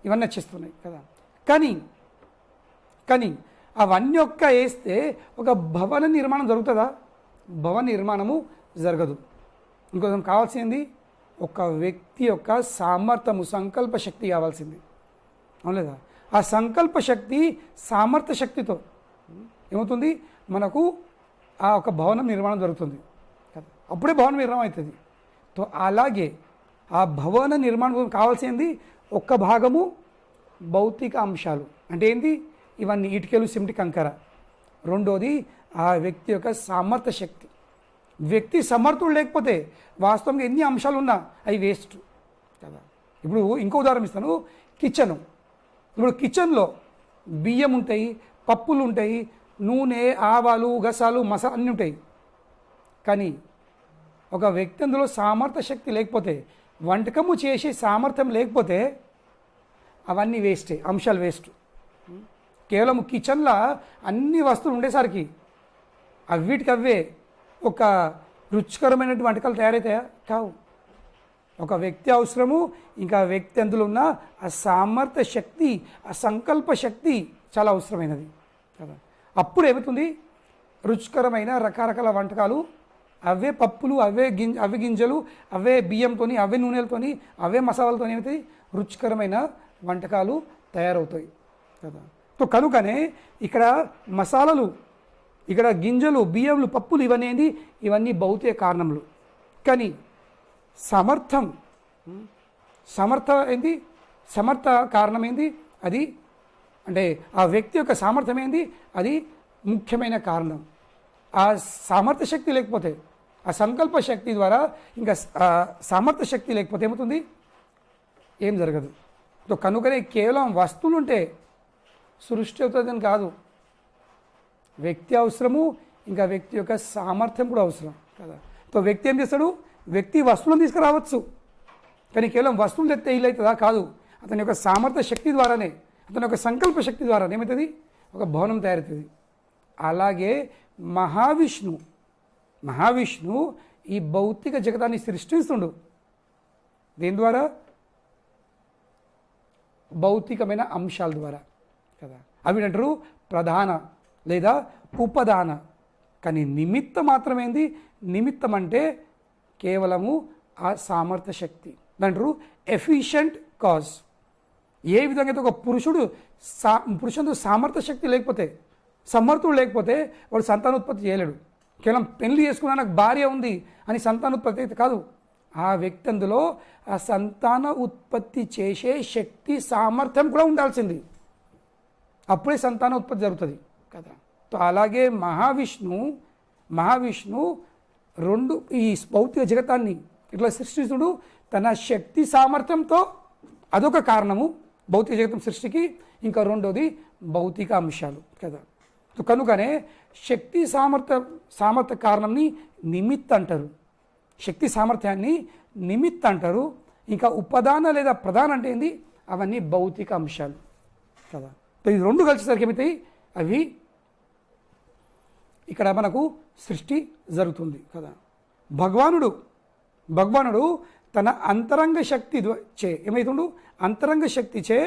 Speaker 1: ఇవన్నీ వచ్చేస్తున్నాయి కదా. కానీ అవన్నీ వేస్తే ఒక భవన నిర్మాణం జరుగుతుందా? భవన నిర్మాణము జరగదు. ఇంకొంచెం కావాల్సింది ఒక వ్యక్తి యొక్క సామర్థ్యము, సంకల్ప శక్తి కావాల్సింది, అవును లేదా? ఆ సంకల్ప శక్తి, సామర్థ్య శక్తితో ఏమవుతుంది? మనకు ఆ ఒక భవనం నిర్మాణం జరుగుతుంది కదా, అప్పుడే భవన నిర్మాణం అవుతుంది. సో అలాగే ఆ భవన నిర్మాణం కావాల్సింది ఒక్క భాగము భౌతిక అంశాలు. అంటే ఏంటి? ఇవన్నీ ఇటుకలు, సిమెంట్, కంకర. రెండోది ఆ వ్యక్తి యొక్క సామర్థ్య శక్తి. వ్యక్తి సమర్థుడు లేకపోతే వాస్తవంగా ఎన్ని అంశాలు ఉన్నా అవి వేస్ట్ కదా. ఇప్పుడు ఇంకో ఉదాహరణ ఇస్తాను. కిచెను. ఇప్పుడు కిచెన్లో బియ్యం ఉంటాయి, పప్పులు ఉంటాయి, నూనె, ఆవాలు, గసాలు, మసాలా అన్నీ ఉంటాయి. కానీ ఒక వ్యక్తి అందులో సామర్థ్య శక్తి లేకపోతే, వంటకము చేసే సామర్థ్యం లేకపోతే అవన్నీ వేస్టే, అంశాలు వేస్ట్. కేవలం కిచెన్లో అన్ని వస్తువులు ఉండేసరికి అవిటికి అవే ఒక రుచికరమైనటువంటి వంటకాలు తయారవుతాయా? కావు. ఒక వ్యక్తి అవసరము, ఇంకా వ్యక్తి అందులో ఉన్న ఆ సామర్థ్య శక్తి, ఆ సంకల్ప శక్తి చాలా అవసరమైనది కదా. అప్పుడు ఏమవుతుంది? రుచికరమైన రకరకాల వంటకాలు, అవే పప్పులు, అవే గింజలు, అవే బియ్యంతో, అవే నూనెలతోని, అవే మసాలాలతో ఏమవుతాయి? రుచికరమైన వంటకాలు తయారవుతాయి కదా. సో కనుకనే ఇక్కడ మసాలాలు, ఇక్కడ గింజలు, బియ్యంలు, పప్పులు, ఇవన్నీ భౌతిక కారణములు. కానీ సమర్థ కారణం ఏంది? అది అంటే ఆ వ్యక్తి యొక్క సామర్థ్యం ఏంది? అది ముఖ్యమైన కారణం. ఆ సామర్థ్య శక్తి లేకపోతే, ఆ సంకల్ప శక్తి ద్వారా ఇంకా సామర్థ్య శక్తి లేకపోతే ఏమవుతుంది? ఏం జరగదు. సో కనుకనే కేవలం వస్తువులు ఉంటే సృష్టి అవుతుందని కాదు. వ్యక్తి అవసరము, ఇంకా వ్యక్తి యొక్క సామర్థ్యం కూడా అవసరం కదా. సో వ్యక్తి ఏం చేస్తాడు? వ్యక్తి వస్తువులను తీసుకురావచ్చు, కానీ కేవలం వస్తువులు తెస్తే ఇల్లు అవుతుందా? కాదు. అతని యొక్క సామర్థ్య శక్తి ద్వారానే, అతని యొక్క సంకల్ప శక్తి ద్వారా ఏమవుతుంది? ఒక భవనం తయారవుతుంది. అలాగే మహావిష్ణు ఈ భౌతిక జగతాన్ని సృష్టిస్తుండు. దేని ద్వారా? భౌతికమైన అంశాల ద్వారా కదా. అవి అంటారు ప్రధాన లేదా ఉపదాన. కానీ నిమిత్తం మాత్రమేంది? నిమిత్తం అంటే కేవలము ఆ సామర్థ్య శక్తి. అంటారు ఎఫిషియంట్ కాజ్. ఏ విధంగా అయితే ఒక పురుషుడు సామర్థ్య శక్తి లేకపోతే, సమర్థుడు లేకపోతే వాడు సంతానోత్పత్తి చేయలేడు. కేవలం పెళ్లి చేసుకున్నా నాకు భార్య ఉంది అని సంతానోత్పత్తి అయితే కాదు. ఆ వ్యక్తి అందులో ఆ సంతాన ఉత్పత్తి చేసే శక్తి, సామర్థ్యం కూడా ఉండాల్సింది. అప్పుడే సంతాన ఉత్పత్తి జరుగుతుంది కదా. సో అలాగే మహావిష్ణు రెండు ఈ భౌతిక జగతాన్ని ఇట్లా సృష్టిస్తుడు తన శక్తి సామర్థ్యంతో. అదొక కారణము భౌతిక జగతం సృష్టికి. ఇంకా రెండోది భౌతిక అంశాలు కదా. సో కనుకనే శక్తి సామర్థ్య కారణంని నిమిత్త అంటారు, శక్తి సామర్థ్యాన్ని నిమిత్త అంటారు. ఇంకా ఉపదాన లేదా ప్రధాన అంటే ఏంది? అవన్నీ భౌతిక అంశాలు కదా. సో ఇది రెండు కలిసేసరికి ఏమవుతాయి? అవి ఇక్కడ మనకు సృష్టి జరుగుతుంది కదా. భగవానుడు తన అంతరంగ శక్తి చే ఏమవుతుండు, అంతరంగ శక్తి చే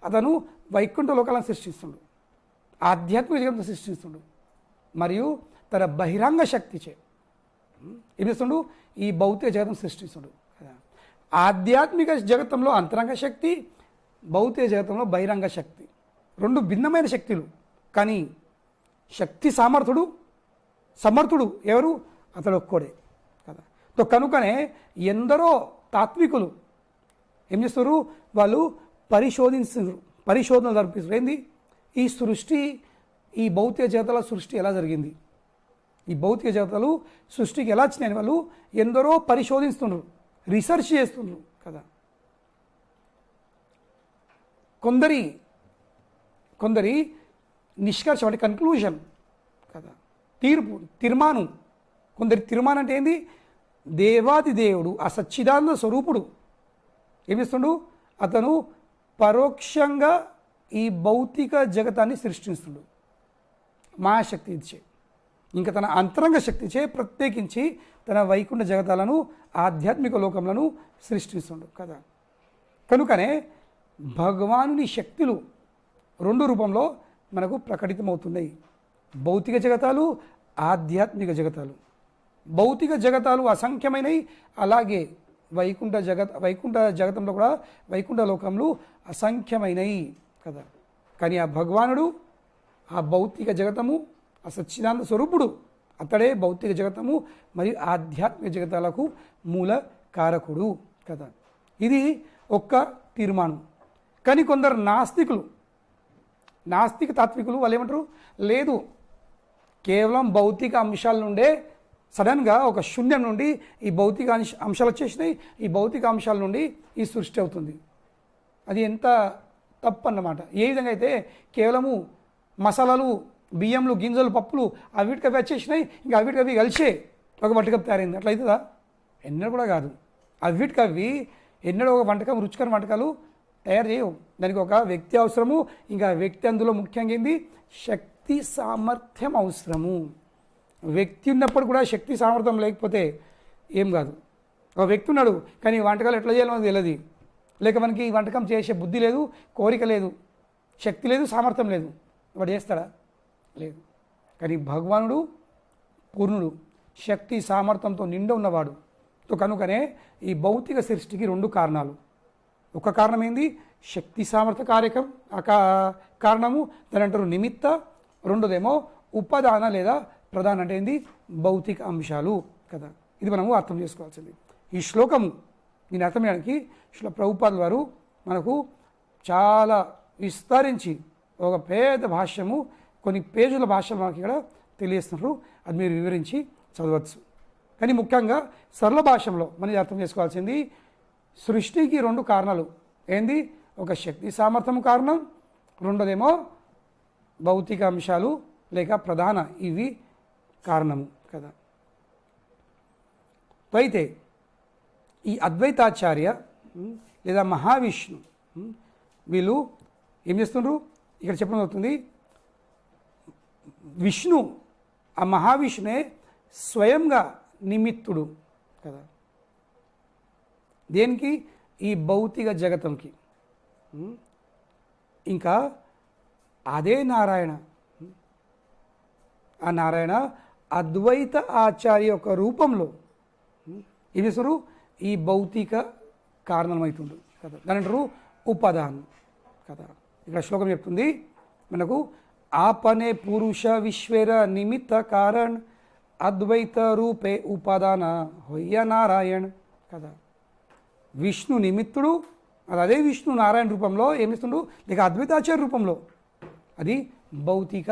Speaker 1: అతను వైకుంఠ లోకాలను సృష్టిస్తుండు, ఆధ్యాత్మిక జగత్తును సృష్టిస్తుండు. మరియు తన బహిరంగ శక్తి చే ఏం చేస్తుండు, ఈ భౌతిక జగత్తును సృష్టిస్తుండు కదా. ఆధ్యాత్మిక జగత్తంలో అంతరంగ శక్తి, భౌతిక జగత్తంలో బహిరంగ శక్తి, రెండు భిన్నమైన శక్తులు. కానీ శక్తి సమర్థుడు ఎవరు, అతడు ఒక్కడే కదా. సో కనుకనే ఎందరో తాత్వికులు ఏం చేస్తారు, వాళ్ళు పరిశోధనలు జరిపిస్తారు. ఏంది ఈ సృష్టి, ఈ భౌతిక జగత్తుల సృష్టి ఎలా జరిగింది, ఈ భౌతిక జగత్తులు సృష్టికి ఎలా వచ్చినాయని వాళ్ళు ఎందరో పరిశోధిస్తున్నారు, రీసెర్చ్ చేస్తున్నారు కదా. కొందరి నిష్కర్ష అంటే కన్క్లూజన్ కదా, తీర్మానం. కొందరి తీర్మానం అంటే ఏంది, దేవాది దేవుడు ఆ సచ్చిదానంద స్వరూపుడు ఏమిస్తుండు, అతను పరోక్షంగా ఈ భౌతిక జగతాన్ని సృష్టిస్తుండు మాయాశక్తి ఇచ్చే, ఇంకా తన అంతరంగ శక్తిచే ప్రత్యేకించి తన వైకుంఠ జగతాలను ఆధ్యాత్మిక లోకములను సృష్టిస్తుండు కదా. కనుకనే భగవానుని శక్తులు రెండు రూపంలో మనకు ప్రకటితమవుతున్నాయి, భౌతిక జగతాలు, ఆధ్యాత్మిక జగతాలు. భౌతిక జగతాలు అసంఖ్యమైనవి, అలాగే వైకుంఠ జగతంలో కూడా వైకుంఠ లోకంలో అసంఖ్యమైనవి కదా. కానీ ఆ భగవానుడు, ఆ భౌతిక జగతము, ఆ సచ్చిదానంద స్వరూపుడు, అతడే భౌతిక జగతము మరియు ఆధ్యాత్మిక జగతాలకు మూల కారకుడు కదా. ఇది ఒక్క తీర్మానం. కానీ కొందరు నాస్తిక తాత్వికులు వాళ్ళు ఏమంటారు, లేదు కేవలం భౌతిక అంశాల నుండే సడన్గా ఒక శూన్యం నుండి ఈ భౌతిక అంశాలు వచ్చేసినాయి, ఈ భౌతిక అంశాల నుండి ఈ సృష్టి అవుతుంది. అది ఎంత తప్పు అన్నమాట. ఏ విధంగా అయితే కేవలము మసాలాలు, బియ్యంలు, గింజలు, పప్పులు అవిటికవి వచ్చేసినాయి, ఇంకా అవిటికవి కలిసే ఒక వంటకం తయారైంది, అట్లా అవుతుందా? ఎన్నడూ కూడా కాదు. అవిటికవి ఎన్నడూ ఒక వంటకం, రుచికర వంటకాలు తయారు చేయవు. దానికి ఒక వ్యక్తి అవసరము, ఇంకా వ్యక్తి అందులో ముఖ్యంగా ఏంది, శక్తి సామర్థ్యం అవసరము. వ్యక్తి ఉన్నప్పుడు కూడా శక్తి సామర్థ్యం లేకపోతే ఏం కాదు. ఒక వ్యక్తి ఉన్నాడు కానీ వంటకాలు ఎట్లా చేయాలో మనకు తెలియదు, లేక మనకి ఈ వంటకం చేసే బుద్ధి లేదు, కోరిక లేదు, శక్తి లేదు, సామర్థ్యం లేదు, వాడు చేస్తాడా? లేదు. కానీ భగవానుడు పూర్ణుడు, శక్తి సామర్థ్యంతో నిండి ఉన్నవాడు. కనుకనే ఈ భౌతిక సృష్టికి రెండు కారణాలు. ఒక కారణం ఏంది, శక్తి సామర్థ్య కారణము, దాని అంటారు నిమిత్త. రెండోదేమో ఉపాదాన లేదా ప్రధాన, అంటే ఏంది, భౌతిక అంశాలు కదా. ఇది మనము అర్థం చేసుకోవాల్సింది. ఈ శ్లోకము దీన్ని అర్థం చేయడానికి ప్రభుపాదుల వారు మనకు చాలా విస్తరించి ఒక పేద భాష్యము, కొన్ని పేజీల భాషలు మనకి ఇక్కడ తెలియస్తున్నారు. అది మీరు వివరించి చదవచ్చు. కానీ ముఖ్యంగా సరళ భాషలో మనం అర్థం చేసుకోవాల్సింది, సృష్టికి రెండు కారణాలు. ఏంది, ఒక శక్తి సామర్థ్యం కారణం, రెండోదేమో భౌతిక అంశాలు లేక ప్రధాన, ఇవి కారణము కదా. అయితే ఈ అద్వైతాచార్య లేదా మహావిష్ణు వీళ్ళు ఏం చేస్తుండ్రు, ఇక్కడ చెప్పడం అవుతుంది, విష్ణు ఆ మహావిష్ణువే స్వయంగా నిమిత్తుడు కదా. దేనికి, ఈ భౌతిక జగతంకి. ఇంకా అదే నారాయణ, ఆ నారాయణ అద్వైత ఆచార్య యొక్క రూపంలో ఏం చేస్తారు, ఈ భౌతిక కారణమవుతుండు కదా. దాని అంటారు ఉపాదానం కదా. ఇక్కడ శ్లోకం చెప్తుంది మనకు, ఆపనే పురుష విశ్వేర నిమిత్త కారణ్ అద్వైత రూపే ఉపాదాన హొయ్య నారాయణ్ కదా. విష్ణు నిమిత్తుడు, అదే విష్ణు నారాయణ రూపంలో ఏమిస్తుండు, లేక అద్వైతాచార్య రూపంలో అది భౌతిక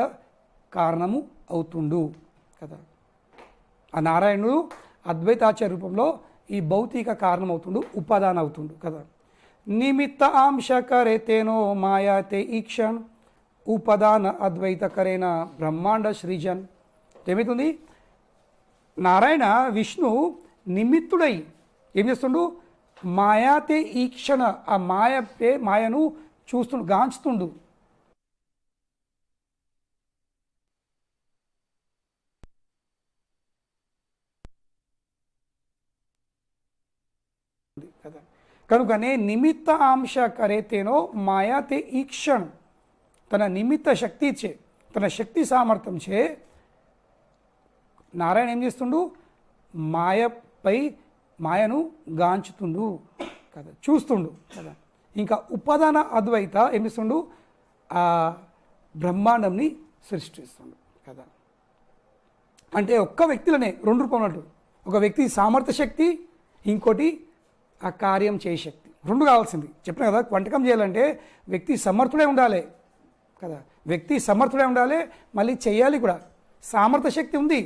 Speaker 1: కారణము అవుతుండు కదా. ఆ నారాయణుడు అద్వైతాచార్య రూపంలో ఈ భౌతిక కారణం అవుతుండు, ఉపాదాన అవుతుండు కదా. నిమిత్త అంశ కరేతేనో మాయాతే ఈక్షణ్ ఉపాదాన అద్వైత కరేన బ్రహ్మాండ సృజన్. ఏమవుతుంది, నారాయణ విష్ణు నిమిత్తుడై ఏం చేస్తుండు, మాయాతే ఈక్షణ, ఆ మాయను చూస్తుండు, గాంచుతుండు. కదా. కనుకనే నిమిత్త అంశ కరేతేనో మాయా తే ఈ క్షణం తన నిమిత్త శక్తి చే తన శక్తి సామర్థ్యం చే నారాయణ ఏం చేస్తుండు, మాయపై మాయను గాంచుతుండు కదా, చూస్తుండు కదా. ఇంకా ఉపాదాన అద్వైత ఏం చేస్తుండు, ఆ బ్రహ్మాండంని సృష్టిస్తుండు కదా. అంటే ఒక్క వ్యక్తిలోనే రెండు రూపంలో, ఒక వ్యక్తి సామర్థ్య శక్తి, ఇంకోటి ఆ కార్యం చేయ శక్తి, రెండు కావాల్సింది. చెప్పిన కదా, వంటకం చేయాలంటే వ్యక్తి సమర్థుడే ఉండాలి కదా, వ్యక్తి సమర్థుడే ఉండాలి, మళ్ళీ చేయాలి కూడా. సామర్థ్య శక్తి ఉంది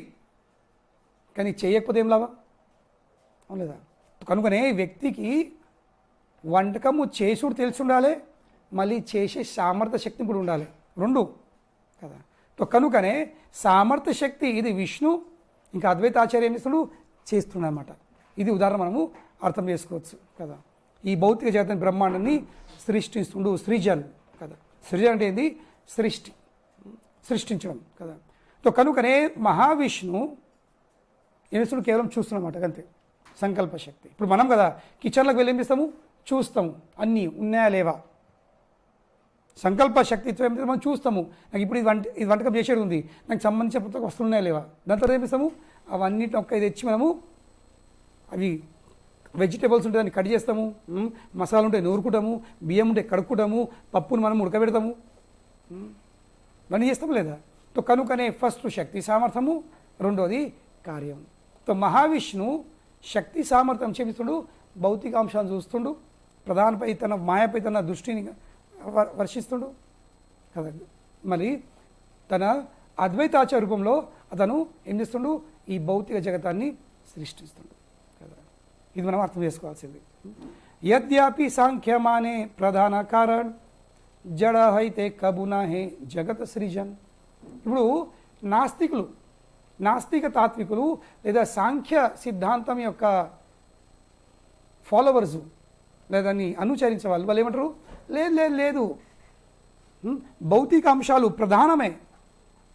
Speaker 1: కానీ చేయకపోతే ఏం లాభం, అవును లేదా. కనుకనే వ్యక్తికి వంటకము చేసుడు తెలిసి ఉండాలి, మళ్ళీ చేసే సామర్థ్య శక్తి కూడా ఉండాలి, రెండు కదా. కనుకనే సామర్థ్య శక్తి ఇది విష్ణు, ఇంకా అద్వైత ఆచార్య ఏం చేస్తున్నాడు, చేస్తున్నాడనమాట. ఇది ఉదాహరణ మనము అర్థం చేసుకోవచ్చు కదా. ఈ భౌతిక జగత్తుని బ్రహ్మాండాన్ని సృష్టిస్తుండు, సృజన్ కదా. సృజన్ అంటే ఏంది, సృష్టించడం కదా. కనుకనే మహావిష్ణు ఏం చేస్తున్నాడు, కేవలం చూస్తున్నమాట అంతే, సంకల్ప శక్తి. ఇప్పుడు మనం కదా కిచెన్లోకి వెళ్ళి ఏం చేస్తాము, చూస్తాము అన్నీ ఉన్నాయా లేవా, సంకల్ప శక్తితో ఏం మనం చూస్తాము. నాకు ఇప్పుడు ఇది వంటకం చేసేది ఉంది, నాకు సంబంధించిన ప్రతి ఒక్క వస్తువులు ఉన్నాయా లేవా, దాని తర్వాత ఏం చేస్తాము, అవన్నిటిని ఒక్క తెచ్చి మనము అవి వెజిటేబుల్స్ ఉంటే దాన్ని కట్ చేస్తాము, మసాలా ఉంటే నూరుకుంటాము, బియ్యం ఉంటే కడుక్కుంటాము, పప్పును మనం ఉడకబెడతాము, ఇవన్నీ చేస్తాము లేదా. కనుకనే ఫస్ట్ శక్తి సామర్థ్యము, రెండోది కార్యం. మహావిష్ణు శక్తి సామర్థ్యం చేపిస్తుండు, భౌతిక అంశాలను చూస్తుండు, ప్రధానపై తన మాయపై తన దృష్టిని వర్షిస్తుండు కదా. మరి తన అద్వైతాచార రూపంలో అతను ఏం చేస్తుండు, ఈ భౌతిక జగతాన్ని సృష్టిస్తుండు కదా. ఇది మనం అర్థం చేసుకోవాల్సింది. యద్యాపి సాంఖ్యమానే ప్రధాన కారణ్ జడ హైతే కబునా హే జగత్ సృజన్. ఇప్పుడు నాస్తిక తాత్వికులు లేదా సాంఖ్య సిద్ధాంతం యొక్క ఫాలోవర్సు లేదా దాన్ని అనుసరించే వాళ్ళు ఏమంటారు, లేదు భౌతిక అంశాలు ప్రధానమే,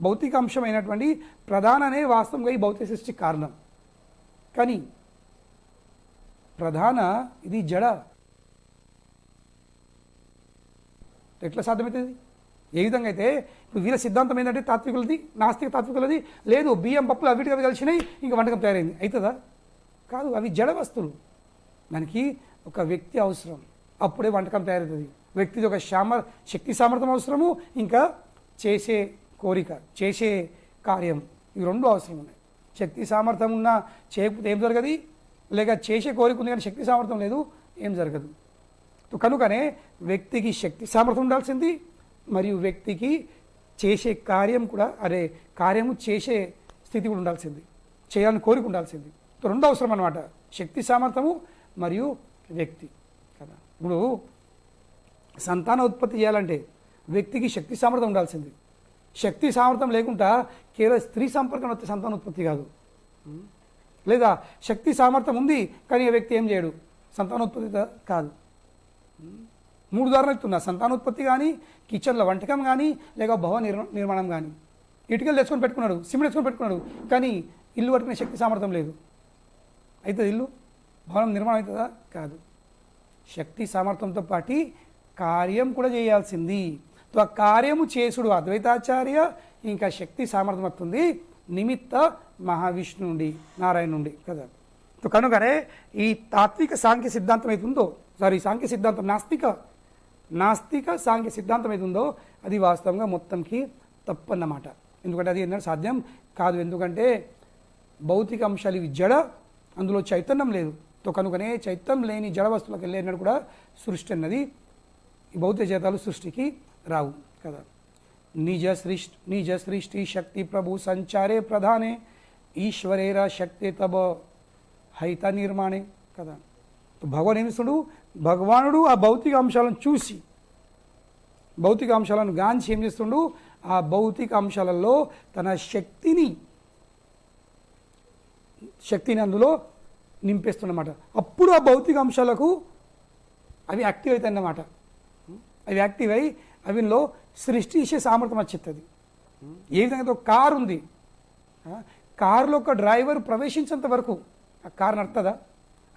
Speaker 1: భౌతిక అంశమైనటువంటి ప్రధాననే వాస్తవంగా ఈ భౌతిక సృష్టికి కారణం. కానీ ప్రధాన ఇది జడ, ఎట్లా సాధ్యమవుతుంది? ఏ విధంగా అయితే ఇప్పుడు వీళ్ళ సిద్ధాంతం ఏంటంటే తాత్వికులది, నాస్తిక తాత్వికులది లేదు, బియ్యం పప్పులు అవిటికి అవి కలిసినాయి ఇంకా వంటకం తయారైంది, అవుతుందా? కాదు, అవి జడ వస్తువులు. దానికి ఒక వ్యక్తి అవసరం, అప్పుడే వంటకం తయారవుతుంది. వ్యక్తిది ఒక శక్తి సామర్థ్యం అవసరము, ఇంకా చేసే కోరిక, చేసే కార్యం, ఇవి రెండు అవసరం ఉన్నాయి. శక్తి సామర్థ్యం ఉన్నా చేయకపోతే ఏం జరగదు, లేక చేసే కోరిక ఉంది కానీ శక్తి సామర్థ్యం లేదు, ఏం జరగదు. కనుకనే వ్యక్తికి శక్తి సామర్థ్యం ఉండాల్సింది, మరియు వ్యక్తికి చేసే కార్యం కూడా కార్యము చేసే స్థితి కూడా ఉండాల్సింది, చేయాలని కోరిక ఉండాల్సింది. రెండు అవసరం అన్నమాట, శక్తి సామర్థ్యము మరియు వ్యక్తి కదా. ఇప్పుడు సంతాన ఉత్పత్తి చేయాలంటే వ్యక్తికి శక్తి సామర్థ్యం ఉండాల్సింది. శక్తి సామర్థ్యం లేకుండా కేవలం స్త్రీ సంపర్కం వస్తే సంతాన ఉత్పత్తి కాదు. లేదా శక్తి సామర్థ్యం ఉంది కానీ ఆ వ్యక్తి ఏం చేయడు, సంతానోత్పత్తి కాదు. 3 ఉదాహరణలు ఇస్తున్నా, సంతానోత్పత్తి కానీ, కిచెన్లో వంటకం కానీ, లేక భవన నిర్మాణం కానీ. ఇటుకలు తెచ్చుకొని పెట్టుకున్నాడు, సిమెంట్ తెచ్చుకొని పెట్టుకున్నాడు, కానీ ఇల్లు కట్టుకునే శక్తి సామర్థ్యం లేదు, అవుతుంది ఇల్లు, భవనం నిర్మాణం అవుతుందా? కాదు. శక్తి సామర్థ్యంతో పాటు కార్యం కూడా చేయాల్సింది. ఆ కార్యము చేసుడు అద్వైతాచార్య, ఇంకా శక్తి సామర్థ్యం వస్తుంది నిమిత్త మహావిష్ణు నుండి, నారాయణ నుండి కదా. కనుకనే ఈ తాత్విక సాంఖ్య సిద్ధాంతం అయితే ఉందో, సాంఖ్య సిద్ధాంతం నాస్తిక సాంఖ్య సిద్ధాంతం ఏది ఉందో అది వాస్తవంగా మొత్తంకి తప్పన్నమాట. ఎందుకంటే అది ఎన్నడూ సాధ్యం కాదు. ఎందుకంటే భౌతిక అంశాలు ఇవి జడ, అందులో చైతన్యం లేదు. కనుకనే చైతన్యం లేని జడ వస్తువులకు వెళ్ళేనాడు కూడా సృష్టి అన్నది, ఈ భౌతిక జగతాలు సృష్టికి రావు కదా. నిజ సృష్టి శక్తి ప్రభు సంచారే ప్రధానే ఈశ్వరేరా శక్తి తబ హైత నిర్మాణే కదా. భగవాన్ ఏమిస్తుడు, భగవానుడు ఆ భౌతిక అంశాలను చూసి, భౌతిక అంశాలను గాంచి ఏం చేస్తుండు, ఆ భౌతిక అంశాలలో తన శక్తిని అందులో నింపేస్తున్నమాట. అప్పుడు ఆ భౌతిక అంశాలకు అవి యాక్టివ్ అవుతాయి అన్నమాట. అవి యాక్టివ్ అయ్యి అవిలో సృష్టించే సామర్థ్యం వచ్చేస్తుంది. ఏ విధంగా ఒక కారు ఉంది, కారులో ఒక డ్రైవర్ ప్రవేశించేంత వరకు ఆ కారు నడుతుందా?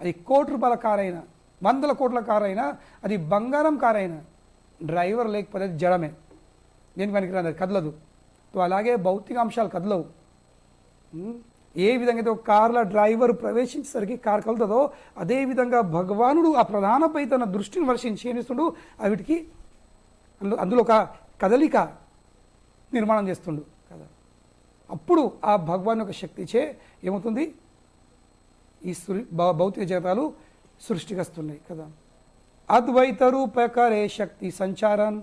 Speaker 1: అది ₹1,00,00,000 కారు అయినా, వందల కోట్ల కారు అయినా, అది బంగారం కారు అయినా, డ్రైవర్ లేకపోతే అది జడమే, దేని పనికిరాదు, అది కదలదు. సో అలాగే భౌతిక అంశాలు కదలవు. ఏ విధంగా అయితే ఒక కారులో డ్రైవర్ ప్రవేశించేసరికి కారు కలుతుందో, అదేవిధంగా భగవానుడు ఆ ప్రధానపై తన దృష్టిని వర్షించి ఏం చేస్తుండు, వీటికి అందులో ఒక కదలిక నిర్మాణం చేస్తుండు కదా. అప్పుడు ఆ భగవాన్ యొక్క శక్తిచే ఏమవుతుంది, ఈ భౌతిక జగతాలు సృష్టికి వస్తున్నాయి కదా. అద్వైత రూపకరే శక్తి సంచారన్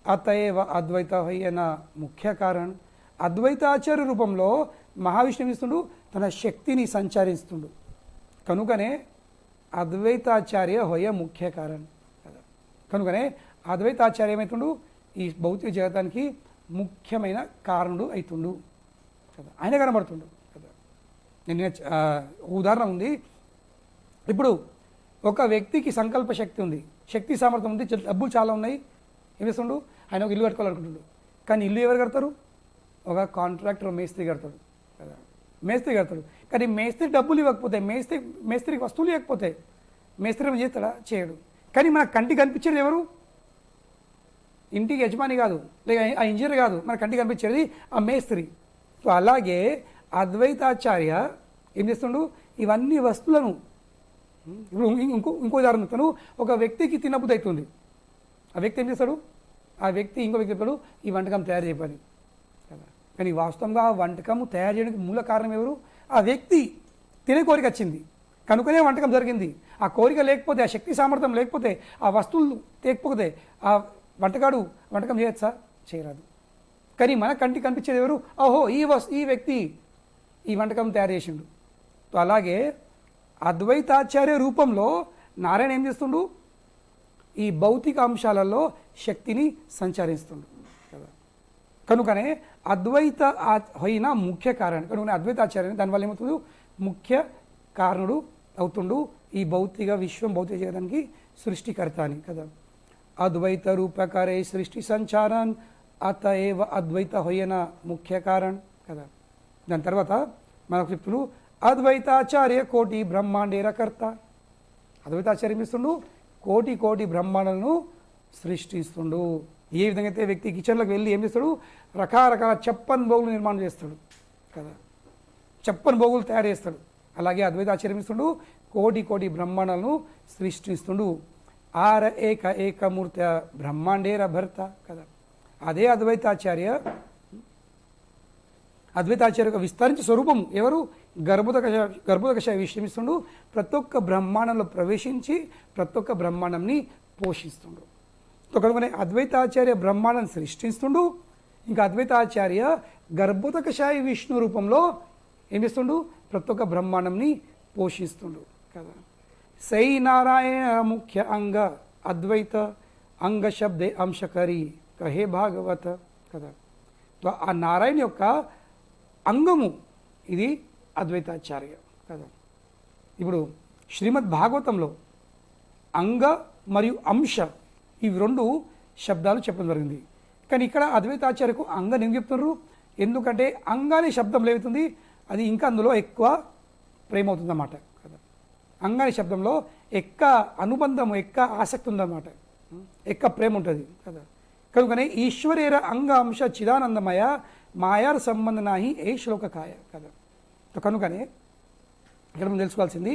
Speaker 1: అతయేవ అద్వైత హయ్యన ముఖ్య కారణ్. అద్వైతాచార్య రూపంలో మహావిష్ణువు ఇస్తుండు, తన శక్తిని సంచరిస్తుండు. కనుకనే అద్వైతాచార్య హొయ్య ముఖ్య కారణం కదా. కనుకనే అద్వైతాచార్య ఏమవుతుండు, ఈ భౌతిక జగతానికి ముఖ్యమైన కారణుడు అవుతుండు కదా. ఆయన కనబడుతుండు కదా. నేను ఉదాహరణ ఉంది. ఇప్పుడు ఒక వ్యక్తికి సంకల్ప శక్తి ఉంది, శక్తి సామర్థ్యం ఉంది, డబ్బులు చాలా ఉన్నాయి, ఏం చేస్తుండు, ఆయన ఒక ఇల్లు కట్టుకోవాలనుకుంటుండు. కానీ ఇల్లు ఎవరు కడతారు, ఒక కాంట్రాక్టర్ మేస్త్రి కడతాడు కదా. మేస్త్రి కడతాడు, కానీ మేస్త్రి డబ్బులు ఇవ్వకపోతే, మేస్త్రికి వస్తువులు ఇవ్వకపోతే మేస్త్రి ఏం చేస్తాడా, చేయడు. కానీ మన కంటికి కనిపించేది ఎవరు, ఇంటికి యజమాని కాదు, లేక ఆ ఇంజనీర్ కాదు, మన కంటికి కనిపించేది ఆ మేస్త్రి. సో అలాగే అద్వైతాచార్య ఏం చేస్తుండు, ఇవన్నీ వస్తువులను, ఇప్పుడు ఇంకో ఉదాహరణ చెప్తాను. ఒక వ్యక్తికి తినబుద్ధి అవుతుంది, ఆ వ్యక్తి ఏం చేస్తాడు, ఆ వ్యక్తి ఇంకో వ్యక్తి చెప్తాడు, ఈ వంటకం తయారు చేయని కదా. కానీ వాస్తవంగా ఆ వంటకం తయారు చేయడానికి మూల కారణం ఎవరు, ఆ వ్యక్తి తినే కోరిక వచ్చింది కనుకనే వంటకం జరిగింది. ఆ కోరిక లేకపోతే, ఆ శక్తి సామర్థ్యం లేకపోతే, ఆ వస్తువులు తేకపోతే ఆ వంటకాడు వంటకం చేయొచ్చా, చేయరాదు. కానీ మన కంటికి కనిపించేది ఎవరు, ఓహో ఈ వ్యక్తి ఈ వంటకం తయారు చేసిండు. సో అలాగే అద్వైతాచార్య రూపంలో నారాయణ ఏం చేస్తుండు, ఈ భౌతిక అంశాలలో శక్తిని సంచరిస్తుండు కదా. కనుకనే అద్వైత అయిన ముఖ్య కారణం, కనుకనే అద్వైతాచార్య దానివల్ల ఏమవుతుంది, ముఖ్య కారణుడు అవుతుండు ఈ భౌతిక విశ్వం, భౌతిక జగతానికి సృష్టికర్త అని కదా. అద్వైత రూపకారే సృష్టి సంచారన్ అతయేవ అద్వైత హొయ్యన ముఖ్య కారణ్ కదా. దాని తర్వాత మనకు చెప్తుడు, అద్వైతాచార్య కోటి బ్రహ్మాండేర కర్త. అద్వైతాచార్యం ఇస్తుండు, కోటి కోటి బ్రహ్మాండాలను సృష్టిస్తుండు. ఏ విధంగా అయితే వ్యక్తి కిచెన్లోకి వెళ్ళి ఏం చేస్తాడు, రకరకాల చెప్పన్ భోగులు నిర్మాణం చేస్తాడు కదా, చెప్పన్ భోగులు తయారు చేస్తాడు. అలాగే అద్వైతాచార్యం ఇస్తుండు, కోటి కోటి బ్రహ్మాండాలను సృష్టిస్తుండు. ఆర ఏకమూర్త బ్రహ్మాండేర భర్త కదా. అదే అద్వైతాచార్య యొక్క విస్తరించి స్వరూపం ఎవరు, గర్భోదకషాయ విషయమిస్తుండు, ప్రతి ఒక్క బ్రహ్మాండంలో ప్రవేశించి ప్రతి ఒక్క బ్రహ్మాండంని పోషిస్తుండు. కనుకనే అద్వైతాచార్య బ్రహ్మాండాన్ని సృష్టిస్తుండు, ఇంకా అద్వైతాచార్య గర్భోదకషాయ విష్ణు రూపంలో ఏం చేస్తుండు, ప్రతి ఒక్క బ్రహ్మాండంని పోషిస్తుండు కదా. సై నారాయణ ముఖ్య అంగ అద్వైత అంగ శబ్దే అంశకరి కహే భాగవత కదా. ఆ నారాయణ యొక్క అంగము ఇది అద్వైతాచార్య కదా. ఇప్పుడు శ్రీమద్ భాగవతంలో అంగ మరియు అంశ ఇవి రెండు శబ్దాలు చెప్పడం జరిగింది. కానీ ఇక్కడ అద్వైతాచార్యకు అంగ నేను చెప్తున్నారు, ఎందుకంటే అంగానే శబ్దంలో ఏమవుతుంది, అది ఇంకా అందులో ఎక్కువ ప్రేమ అవుతుందన్నమాట కదా. అంగాని శబ్దంలో ఎక్క అనుబంధము, ఎక్క ఆసక్తి ఉందన్నమాట, ఎక్క ప్రేమ ఉంటుంది కదా. కనుకనే ఈశ్వరేర అంగ అంశ చిదానందమయ మాయార్ సంబంధ నాహి ఏ శ్లోకకాయ కదా. కనుకనే ఇక్కడ మనం తెలుసుకోవాల్సింది,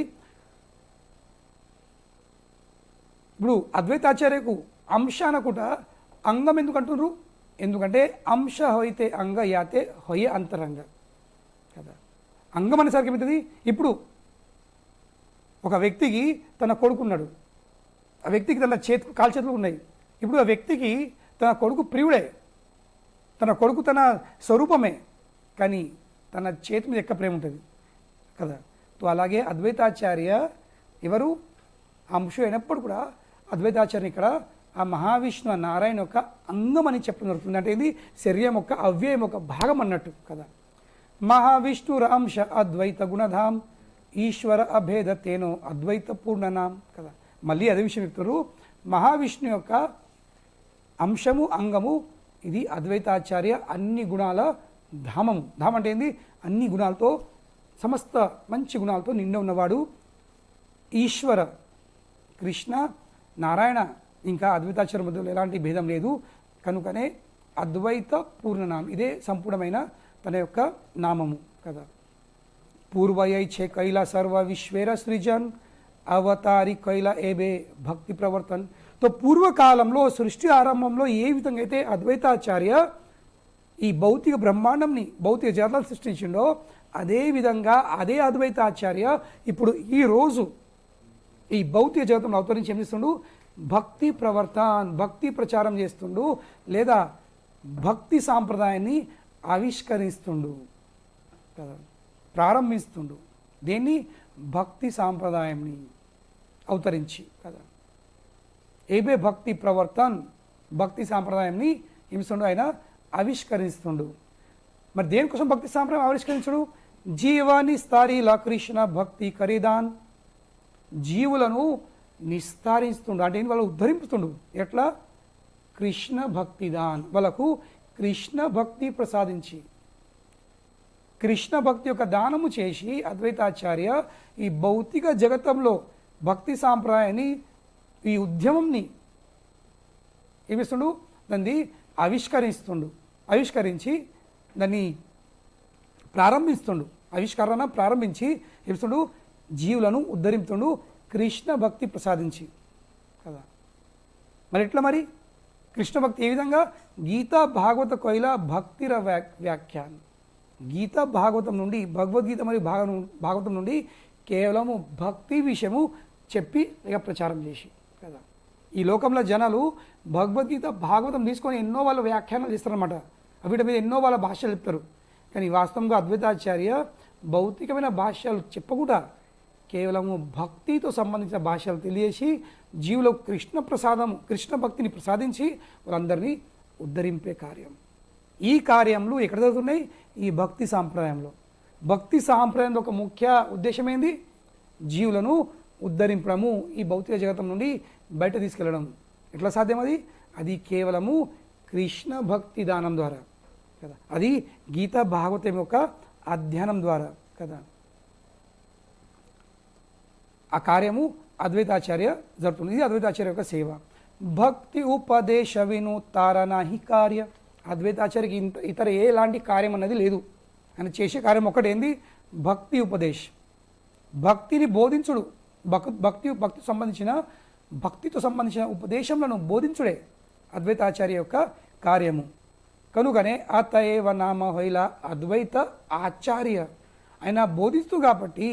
Speaker 1: ఇప్పుడు అద్వైతాచార్యకు అంశ అనకుండా అంగం ఎందుకు అంటున్నారు, ఎందుకంటే అంశ హోయితే అంగ యాతే హొయ్య అంతరంగ కదా. అంగం అనేసరికి ఏమవుతుంది, ఇప్పుడు ఒక వ్యక్తికి తన కొడుకున్నాడు, ఆ వ్యక్తికి తన కాలు చేతులు ఉన్నాయి. ఇప్పుడు ఆ వ్యక్తికి తన కొడుకు ప్రియుడే, తన కొడుకు తన స్వరూపమే, కానీ తన చేతి మీద ఎక్క ప్రేమ ఉంటుంది కదా. సో అలాగే అద్వైతాచార్య ఎవరు, అంశం అయినప్పుడు కూడా అద్వైతాచార్య ఇక్కడ ఆ మహావిష్ణు నారాయణ యొక్క అంగం అని చెప్పడం జరుగుతుంది. అంటే ఇది శరీరం యొక్క అవ్యయం ఒక భాగం అన్నట్టు కదా. మహావిష్ణురాంశ అద్వైత గుణధాం ఈశ్వర అభేద తేనో అద్వైత పూర్ణనాం కదా. మళ్ళీ అదే విషయం చెప్తారు, మహావిష్ణు యొక్క అంశము అంగము ఇది అద్వైతాచార్య అన్ని గుణాల ధామము. ధామం అంటే ఏంది, అన్ని గుణాలతో, సమస్త మంచి గుణాలతో నిండి ఉన్నవాడు ఈశ్వర కృష్ణ నారాయణ ఇంకా అద్వైతాచార్య మధ్యలో ఎలాంటి భేదం లేదు. కనుకనే అద్వైత పూర్ణనామం, ఇదే సంపూర్ణమైన తన యొక్క నామము కదా. పూర్వయై ఛే కైల సర్వ విశ్వేర సృజన్ అవతారి కైల ఏబే భక్తి ప్రవర్తన్. తో పూర్వకాలంలో సృష్టి ఆరంభంలో ఏ విధంగా అయితే అద్వైతాచార్య ఈ భౌతిక బ్రహ్మాండంని భౌతిక జగత్తులను సృష్టించిండో అదేవిధంగా అదే అద్వైతాచార్య ఇప్పుడు ఈరోజు ఈ భౌతిక జగత్తును అవతరించి ఏం చేస్తుండు, భక్తి ప్రవర్తన్, భక్తి ప్రచారం చేస్తుండు, లేదా భక్తి సాంప్రదాయాన్ని ఆవిష్కరిస్తుండు కదా, ప్రారంభిస్తుండు. దేన్ని? భక్తి సాంప్రదాయాన్ని అవతరించి కదా. ఏబే భక్తి ప్రవర్తన్, భక్తి సాంప్రదాయాన్ని ఏమిస్తుండు, ఆయన ఆవిష్కరిస్తుండు. మరి దేనికోసం భక్తి సాంప్రదాయం ఆవిష్కరించడు? జీవాని స్థారీల కృష్ణ భక్తి ఖరీదాన్, జీవులను నిస్తారిస్తుండు, అంటే వాళ్ళు ఉద్ధరింపుతుండు. ఎట్లా? కృష్ణ భక్తిదాన్, వాళ్ళకు కృష్ణ భక్తి ప్రసాదించి, కృష్ణ భక్తి యొక్క దానము చేసి అద్వైతాచార్య ఈ భౌతిక జగతంలో భక్తి సాంప్రదాయాన్ని, ఈ ఉద్యమంని ఏమిస్తుండు, దాన్ని ఆవిష్కరించి దాన్ని ప్రారంభిస్తుండు. ఆవిష్కరణ ప్రారంభించి ఏమిస్తుండు, జీవులను ఉద్ధరింపుతుండు కృష్ణ భక్తి ప్రసాదించి కదా. మరి ఎట్లా? మరి కృష్ణ భక్తి ఏ విధంగా? గీతా భాగవత కైల భక్తిర వ్యాఖ్యాన్, గీతా భాగవతం నుండి, భగవద్గీత మరియు భాగవతం నుండి కేవలము భక్తి విషయము చెప్పి లేక ప్రచారం చేసి కదా. ఈ లోకంలో జనాలు భగవద్గీత భాగవతం తీసుకొని ఎన్నో వాళ్ళు వ్యాఖ్యానాలు చేస్తారనమాట, వీటి మీద ఎన్నో వాళ్ళ భాషలు చెప్తారు. కానీ వాస్తవంగా అద్వైతాచార్య భౌతికమైన భాష్యాలు చెప్పకుండా కేవలము భక్తితో సంబంధించిన భాషలు తెలియజేసి జీవులకు కృష్ణ భక్తిని ప్రసాదించి వాళ్ళందరినీ ఉద్ధరింపే కార్యం. ఈ కార్యములు ఎక్కడ జరుగుతున్నాయి? ఈ భక్తి సాంప్రదాయంలో. భక్తి సాంప్రదాయంలో ఒక ముఖ్య ఉద్దేశం ఏంది? జీవులను ఉద్ధరింపడము, ఈ భౌతిక జగతం నుండి బయట తీసుకెళ్ళడం. ఎట్లా సాధ్యం అది? అది కేవలము కృష్ణ భక్తి దానం ద్వారా కదా, అది గీతా భాగవతం యొక్క అధ్యయనం ద్వారా కదా. ఆ కార్యము అద్వైతాచార్య జరుపుతుంది. ఇది అద్వైతాచార్య యొక్క సేవ. భక్తి ఉపదేశ వినూతారణి కార్య, అద్వైతాచార్యకి ఇతర ఎలాంటి కార్యం అన్నది లేదు. ఆయన చేసే కార్యం ఒకటేంది? భక్తి ఉపదేశ్, భక్తిని బోధించుడు. భక్తితో సంబంధించిన ఉపదేశంలను బోధించుడే అద్వైతాచార్య యొక్క కార్యము. కనుకనే అతయేవ నామ హైల అద్వైత ఆచార్య, ఆయన బోధిస్తూ కాబట్టి,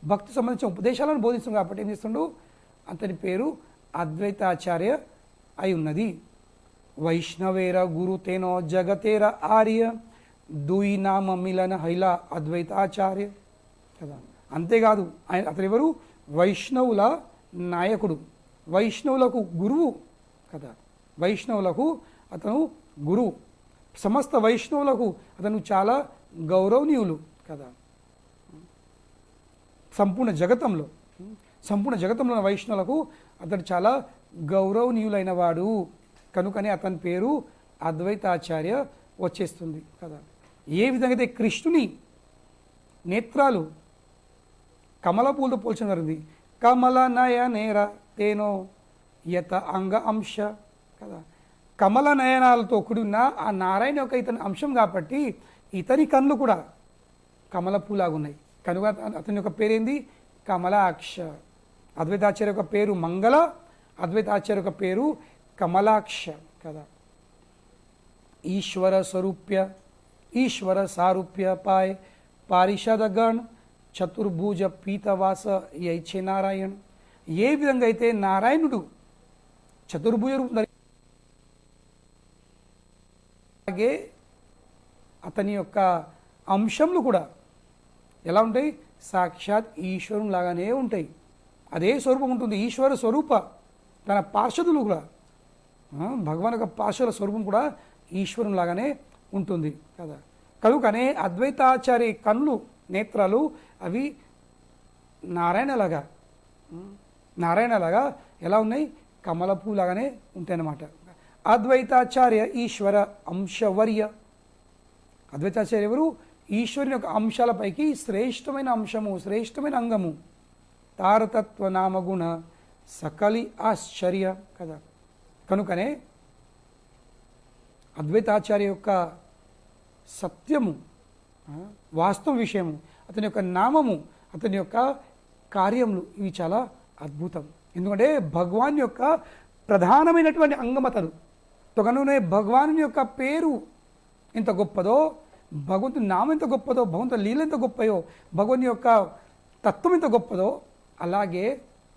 Speaker 1: భక్తి సంబంధించిన ఉపదేశాలను బోధిస్తుంది కాబట్టి ఏం చేస్తుండు, అతని పేరు అద్వైతాచార్య అయి ఉన్నది. వైష్ణవేర గురు తేనో జగతేర ఆర్య, దుయి నామ మిలన హైల అద్వైతాచార్య కదా. అంతేకాదు, అతను ఎవరు? వైష్ణవుల నాయకుడు, వైష్ణవులకు గురువు కదా. వైష్ణవులకు అతను గురువు, సమస్త వైష్ణవులకు అతను చాలా గౌరవనీయులు కదా. సంపూర్ణ జగతంలో వైష్ణవులకు అతడు చాలా గౌరవనీయులైన వాడు. కనుకనే అతని పేరు అద్వైతాచార్య వచ్చేస్తుంది కదా. ఏ విధంగా అయితే కృష్ణుని నేత్రాలు కమల పూలతో పోల్చడం జరిగింది. కమల నయనేర తేనో యత అంగ అంశ కదా. కమల నయనాలతో కూడి ఉన్న ఆ నారాయణ యొక్క ఇతని అంశం కాబట్టి ఇతని కళ్ళు కూడా కమల పూలాగున్నాయి. కనుక అతని యొక్క పేరేంది? కమలాక్ష. అద్వైతాచార్య యొక్క పేరు మంగళ, అద్వైతాచార్య యొక్క పేరు కమలాక్ష కదా. ఈశ్వర సారూప్య పాయ్ పారిషదగణ్ చతుర్భుజ పీతవాస యైఛే నారాయణ. ఏ విధంగా అయితే నారాయణుడు చతుర్భుజ రూపం, అలాగే అతని యొక్క అంశములు కూడా ఎలా ఉంటాయి? సాక్షాత్ ఈశ్వరుని లాగానే ఉంటాయి. అదే స్వరూపం ఉంటుంది. ఈశ్వర స్వరూప తన పార్షదులు కూడా, భగవాన్ యొక్క పార్షదుల స్వరూపం కూడా ఈశ్వరుని లాగానే ఉంటుంది కదా. కనుకనే అద్వైతాచార్య కన్నులు, నేత్రాలు అవి నారాయణలాగా ఎలా ఉన్నాయి? కమల పువ్వు లాగానే ఉంటాయి అన్నమాట. అద్వైతాచార్య ఈశ్వర అంశవర్య. అద్వైతాచార్య ఎవరు? ఈశ్వరుని యొక్క అంశాలపైకి శ్రేష్టమైన అంశము, శ్రేష్టమైన అంగము. తారతత్వ నామగుణ సకలి ఆశ్చర్య కదా. కనుకనే అద్వైతాచార్య యొక్క సత్యము, వాస్తవ విషయము, అతని యొక్క నామము, అతని యొక్క కార్యములు ఇవి చాలా అద్భుతం. ఎందుకంటే భగవాన్ యొక్క ప్రధానమైనటువంటి అంగమతలు. కనుకనే భగవాను యొక్క పేరు ఎంత గొప్పదో, భగవంతుని నామం ఎంత గొప్పదో, భగవంతుని లీల ఎంత గొప్పయో, భగవాన్ యొక్క తత్వం ఎంత గొప్పదో, అలాగే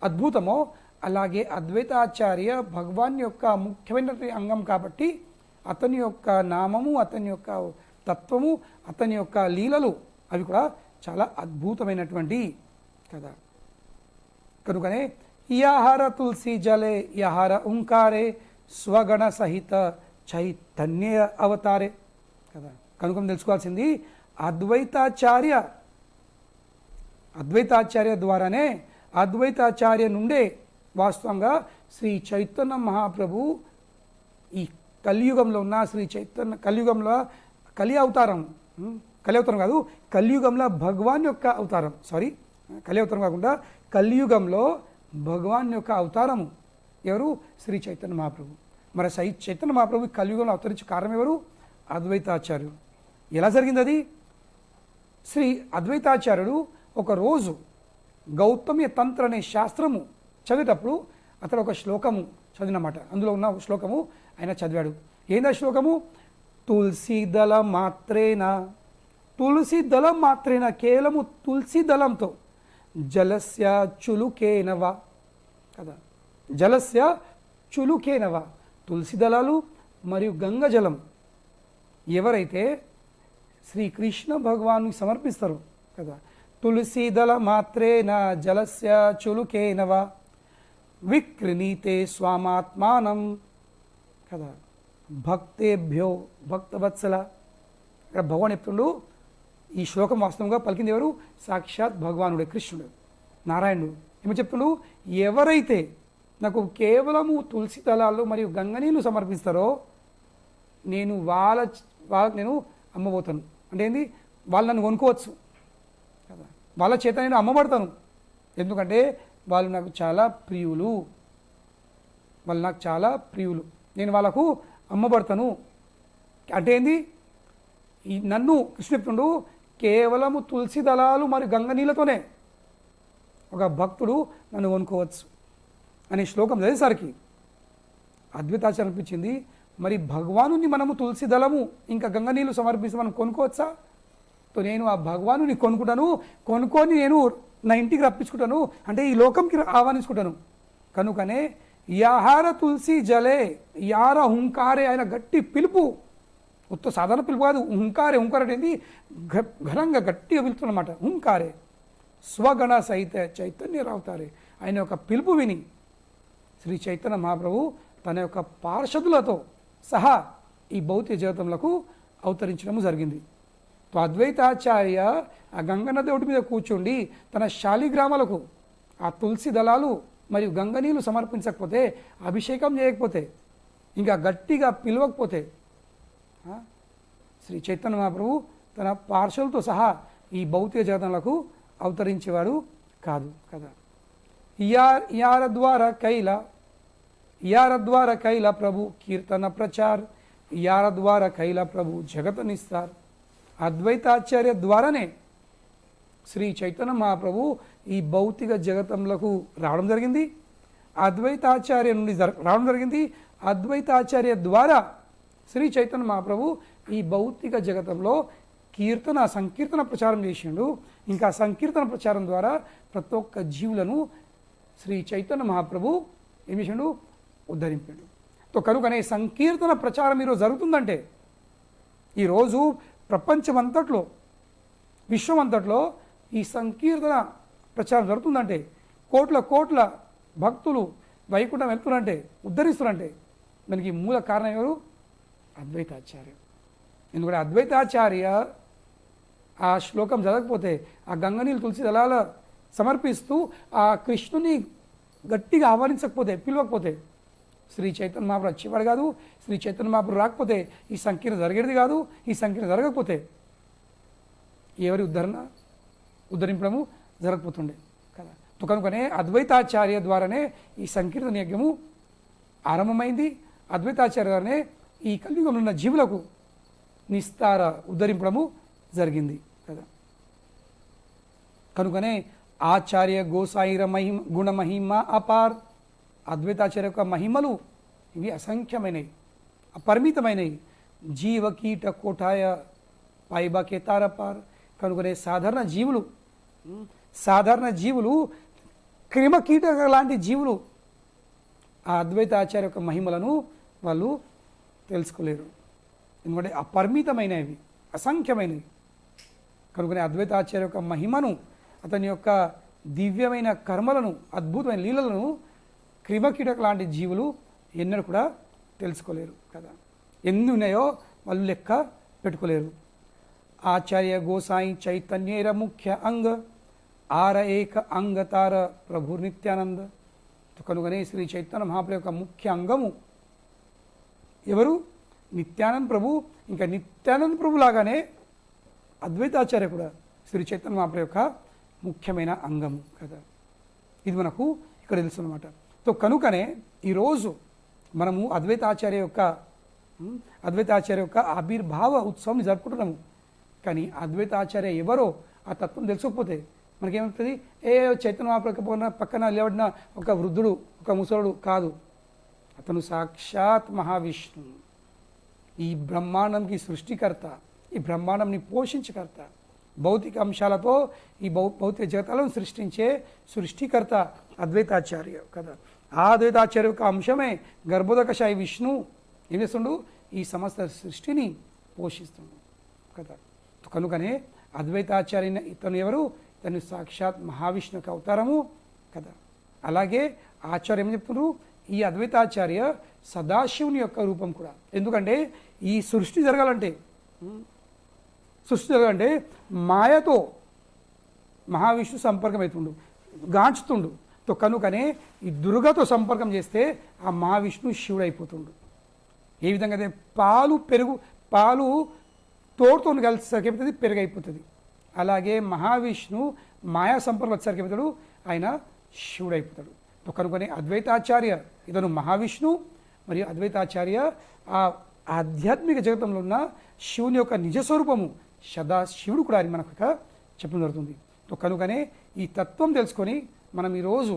Speaker 1: అద్భుతమో, అలాగే అద్వైతాచార్య భగవాన్ యొక్క ముఖ్యమైనటువంటి అంగం కాబట్టి అతని యొక్క నామము, అతని యొక్క తత్వము, అతని యొక్క లీలలు అవి కూడా చాలా అద్భుతమైనటువంటి కదా. కనుకనే యాహార తులసి జలే యాహార ఓంకారే స్వగణ సహిత చైతన్య అవతారే కదా. కనుక తెలుసుకోవాల్సింది అద్వైతాచార్య ద్వారానే, అద్వైతాచార్య నుండే వాస్తవంగా శ్రీ చైతన్య మహాప్రభు ఈ కలియుగంలో ఉన్న శ్రీ చైతన్య కలియుగంలో కలి అవతారం కాదు, కలియుగంలో భగవాన్ యొక్క అవతారం, కలి అవతారం కాకుండా కలియుగంలో భగవాన్ యొక్క అవతారము ఎవరు? శ్రీ చైతన్య మహాప్రభు. మరి చైతన్య మహాప్రభు కలియుగంలో అవతరించే కారణం ఎవరు? అద్వైతాచార్యుడు. ఎలా జరిగింది అది? శ్రీ అద్వైతాచార్యుడు ఒకరోజు గౌతమ్య తంత్ర అనే శాస్త్రము చదివేటప్పుడు అతడు ఒక శ్లోకము చదివినమాట. అందులో ఉన్న శ్లోకము ఆయన చదివాడు. ఏందా శ్లోకము? తులసి దళం మాత్రేన కేవలము తులసి దళంతో జలస్య చులుకేనవా కదా. జలస్య చులుకేనవా, తులసి దళాలు మరియు గంగ జలం ఎవరైతే శ్రీకృష్ణ భగవాను సమర్పిస్తారు కదా. తులసి దళ మాత్రేన జలస్య చులుకేనవా విక్రీణీతే స్వామాత్మానం కదా భక్తేభ్యో భక్తవత్సల. ఇక్కడ భగవాన్ చెప్తుండు, ఈ శ్లోకం వాస్తవంగా పలికింది ఎవరు? సాక్షాత్ భగవానుడే, కృష్ణుడు, నారాయణుడు. ఏమో చెప్తుండు? ఎవరైతే నాకు కేవలము తులసి దళాలు మరియు గంగనీళ్ళు సమర్పిస్తారో నేను వాళ్ళకి నేను అమ్మబోతాను. అంటే ఏంది? వాళ్ళు నన్ను కొనుక్కోవచ్చు కదా, వాళ్ళ చేత నేను అమ్మబడతాను. ఎందుకంటే వాళ్ళు నాకు చాలా ప్రియులు, నేను వాళ్ళకు అమ్మబడతాను. అంటే ఏంది? ఈ నన్ను కృష్ణ చెప్తుండు కేవలము తులసి దళాలు మరియు గంగ నీళ్ళతోనే ఒక భక్తుడు నన్ను కొనుక్కోవచ్చు అనే శ్లోకం చదివేసరికి అద్వైతాచార్య అనిపించింది, మరి భగవాను మనము తులసి దళము ఇంకా గంగ నీళ్ళు సమర్పిస్తే మనం కొనుక్కోవచ్చా? నేను ఆ భగవాను కొనుక్కొని నేను నా ఇంటికి రప్పించుకుంటాను, అంటే ఈ లోకంకి ఆహ్వానించుకుంటాను. కనుకనే యాహార తులసి జలే యార హుంకారే, ఆయన గట్టి పిలుపు, ఉత్త సాధారణ పిలుపు కాదు, హుంకారే. హుంకారే అనేది ఘనంగా గట్టిగా పిలుస్తున్నమాట. హుంకారే స్వగణ సహిత చైతన్య రావుతారే, ఆయన యొక్క పిలుపు విని శ్రీ చైతన్య మహాప్రభు తన యొక్క పార్షదులతో సహా ఈ భౌతిక జీవితంలో అవతరించడము జరిగింది. అద్వైతాచార్య ఆ గంగనది ఒడ్డు మీద కూర్చుండి తన శాలిగ్రామాలకు ఆ తులసి దళాలు మరియు గంగనీళ్ళు సమర్పించకపోతే, అభిషేకం చేయకపోతే, ఇంకా గట్టిగా పిలవకపోతే శ్రీ చైతన్య మహాప్రభు తన పార్షదులతో సహా ఈ భౌతిక జగతంలో అవతరించేవాడు కాదు కదా. యార ద్వార కైల ప్రభు కీర్తన ప్రచార్, యార ద్వార కైల ప్రభు జగత నిస్తార్. అద్వైతాచార్య ద్వారానే శ్రీ చైతన్య మహాప్రభు ఈ భౌతిక జగతంలోకి రావడం జరిగింది. అద్వైతాచార్య నుండి రావడం జరిగింది. అద్వైతాచార్య ద్వారా శ్రీ చైతన్య మహాప్రభు ఈ భౌతిక జగతంలో సంకీర్తన ప్రచారం చేసిండు. ఇంకా సంకీర్తన ప్రచారం ద్వారా ప్రతి ఒక్క జీవులను శ్రీ చైతన్య మహాప్రభు ఏం చేసిండు? ఉద్ధరింపాడు. కనుకనే సంకీర్తన ప్రచారం ఈరోజు జరుగుతుందంటే, ఈరోజు ప్రపంచమంతట్లో విశ్వమంతట్లో ఈ సంకీర్తన ప్రచారం జరుగుతుందంటే, కోట్ల భక్తులు వైకుంఠం వెళ్తున్నారంటే, ఉద్ధరిస్తున్నారంటే దానికి మూల కారణం ఎవరు? అద్వైతాచార్య. ఎందుకంటే అద్వైతాచార్య ఆ శ్లోకం చదవకపోతే, ఆ గంగనీళ్ళు తులసి దళాల సమర్పిస్తూ ఆ కృష్ణుని గట్టిగా ఆహ్వానించకపోతే, పిలవకపోతే శ్రీ చైతన్య మహాప్రభు వచ్చేవాడు కాదు. శ్రీ చైతన్య మహాప్రభు రాకపోతే ఈ సంకీర్ణ జరిగేది కాదు. ఈ సంకీర్ణ జరగకపోతే ఎవరి ఉద్ధరింపడము జరగకపోతుండే కదా. కనుకనే అద్వైతాచార్య ద్వారానే ఈ సంకీర్తన యజ్ఞము ఆరంభమైంది. అద్వైతాచార్య ద్వారానే ఈ కలియుగంలో ఉన్న జీవులకు నిస్తార ఉద్ధరింపడము జరిగింది కదా. కనుకనే ఆచార్య గోసాయిర మహిమ గుణమహిమ అపార్. అద్వైతాచార్య యొక్క మహిమలు ఇవి అసంఖ్యమైనవి, అపరిమితమైనవి. జీవ కీట కోటాయ పైబా కేతారపార్. కనుకనే సాధారణ జీవులు క్రిమ కీటక లాంటి జీవులు ఆ అద్వైతాచార్య యొక్క మహిమలను వాళ్ళు తెలుసుకోలేరు. ఎందుకంటే అపరిమితమైనవి, అసంఖ్యమైనవి. కనుకనే అద్వైతాచార్య యొక్క మహిమను, అతని యొక్క దివ్యమైన కర్మలను, అద్భుతమైన లీలలను క్రిమకీటక లాంటి జీవులు ఎన్నడూ కూడా తెలుసుకోలేరు కదా. ఎన్ని ఉన్నాయో వాళ్ళు లెక్క పెట్టుకోలేరు. ఆచార్య గోసాయి చైతన్యేర ముఖ్య అంగ ఆర ఏక అంగతార ప్రభు నిత్యానంద. కనుకనే శ్రీ చైతన్య మహాప్రభు యొక్క ముఖ్య అంగము ఎవరు? నిత్యానంద ప్రభు. ఇంకా నిత్యానంద ప్రభు లాగానే అద్వైతాచార్య కూడా శ్రీ చైతన్య మహాప్రభు యొక్క ముఖ్యమైన అంగము కదా. ఇది మనకు ఇక్కడ తెలుసు అన్నమాట. కనుకనే ఈరోజు మనము అద్వైతాచార్య యొక్క ఆవిర్భావ ఉత్సవం జరుపుకుంటున్నాము. కానీ అద్వైతాచార్య ఎవరో ఆ తత్వం తెలుసుకోకపోతే మనకేమవుతుంది? చైతన్య మహాప్రభు పక్కన లేవడిన ఒక వృద్ధుడు, ఒక ముసలుడు కాదు. అతను సాక్షాత్ మహావిష్ణువు, ఈ బ్రహ్మాండంకి సృష్టికర్త, ఈ బ్రహ్మాండంని పోషించకర్త, భౌతిక అంశాలతో ఈ భౌతిక జగతాలను సృష్టించే సృష్టికర్త అద్వైతాచార్య కదా. ఆ అద్వైతాచార్య యొక్క అంశమే గర్భోదకశాయి విష్ణు ఏం చేస్తుండు? ఈ సమస్త సృష్టిని పోషిస్తుండు కదా. కనుకనే అద్వైతాచార్య ఇతను ఎవరు? ఇతను సాక్షాత్ మహావిష్ణు యొక్క అవతారము కదా. అలాగే ఆచార్య ఏం చెప్తున్నారు? ఈ అద్వైతాచార్య సదాశివుని యొక్క రూపం కూడా. ఎందుకంటే ఈ సృష్టి జరగాలంటే మాయతో మహావిష్ణు సంపర్కం అవుతుండు, గాంచుతుండు. కనుకనే ఈ దుర్గతో సంపర్కం చేస్తే ఆ మహావిష్ణు శివుడు అయిపోతుండు. ఏ విధంగా అయితే పాలు తోడుతో కలిసేసరికి ఏమవుతుంది? పెరుగు అయిపోతుంది. అలాగే మహావిష్ణు మాయా సంపర్కం వచ్చేసరికి ఏమవుతాడు? ఆయన శివుడు అయిపోతాడు. కనుకనే అద్వైతాచార్య ఇతను మహావిష్ణు, మరియు అద్వైతాచార్య ఆ ఆధ్యాత్మిక జగతంలో ఉన్న శివుని యొక్క నిజస్వరూపము సదాశివుడు కూడా అని మనకు చెప్పడం జరుగుతుంది. కనుకనే ఈ తత్వం తెలుసుకొని మనం ఈరోజు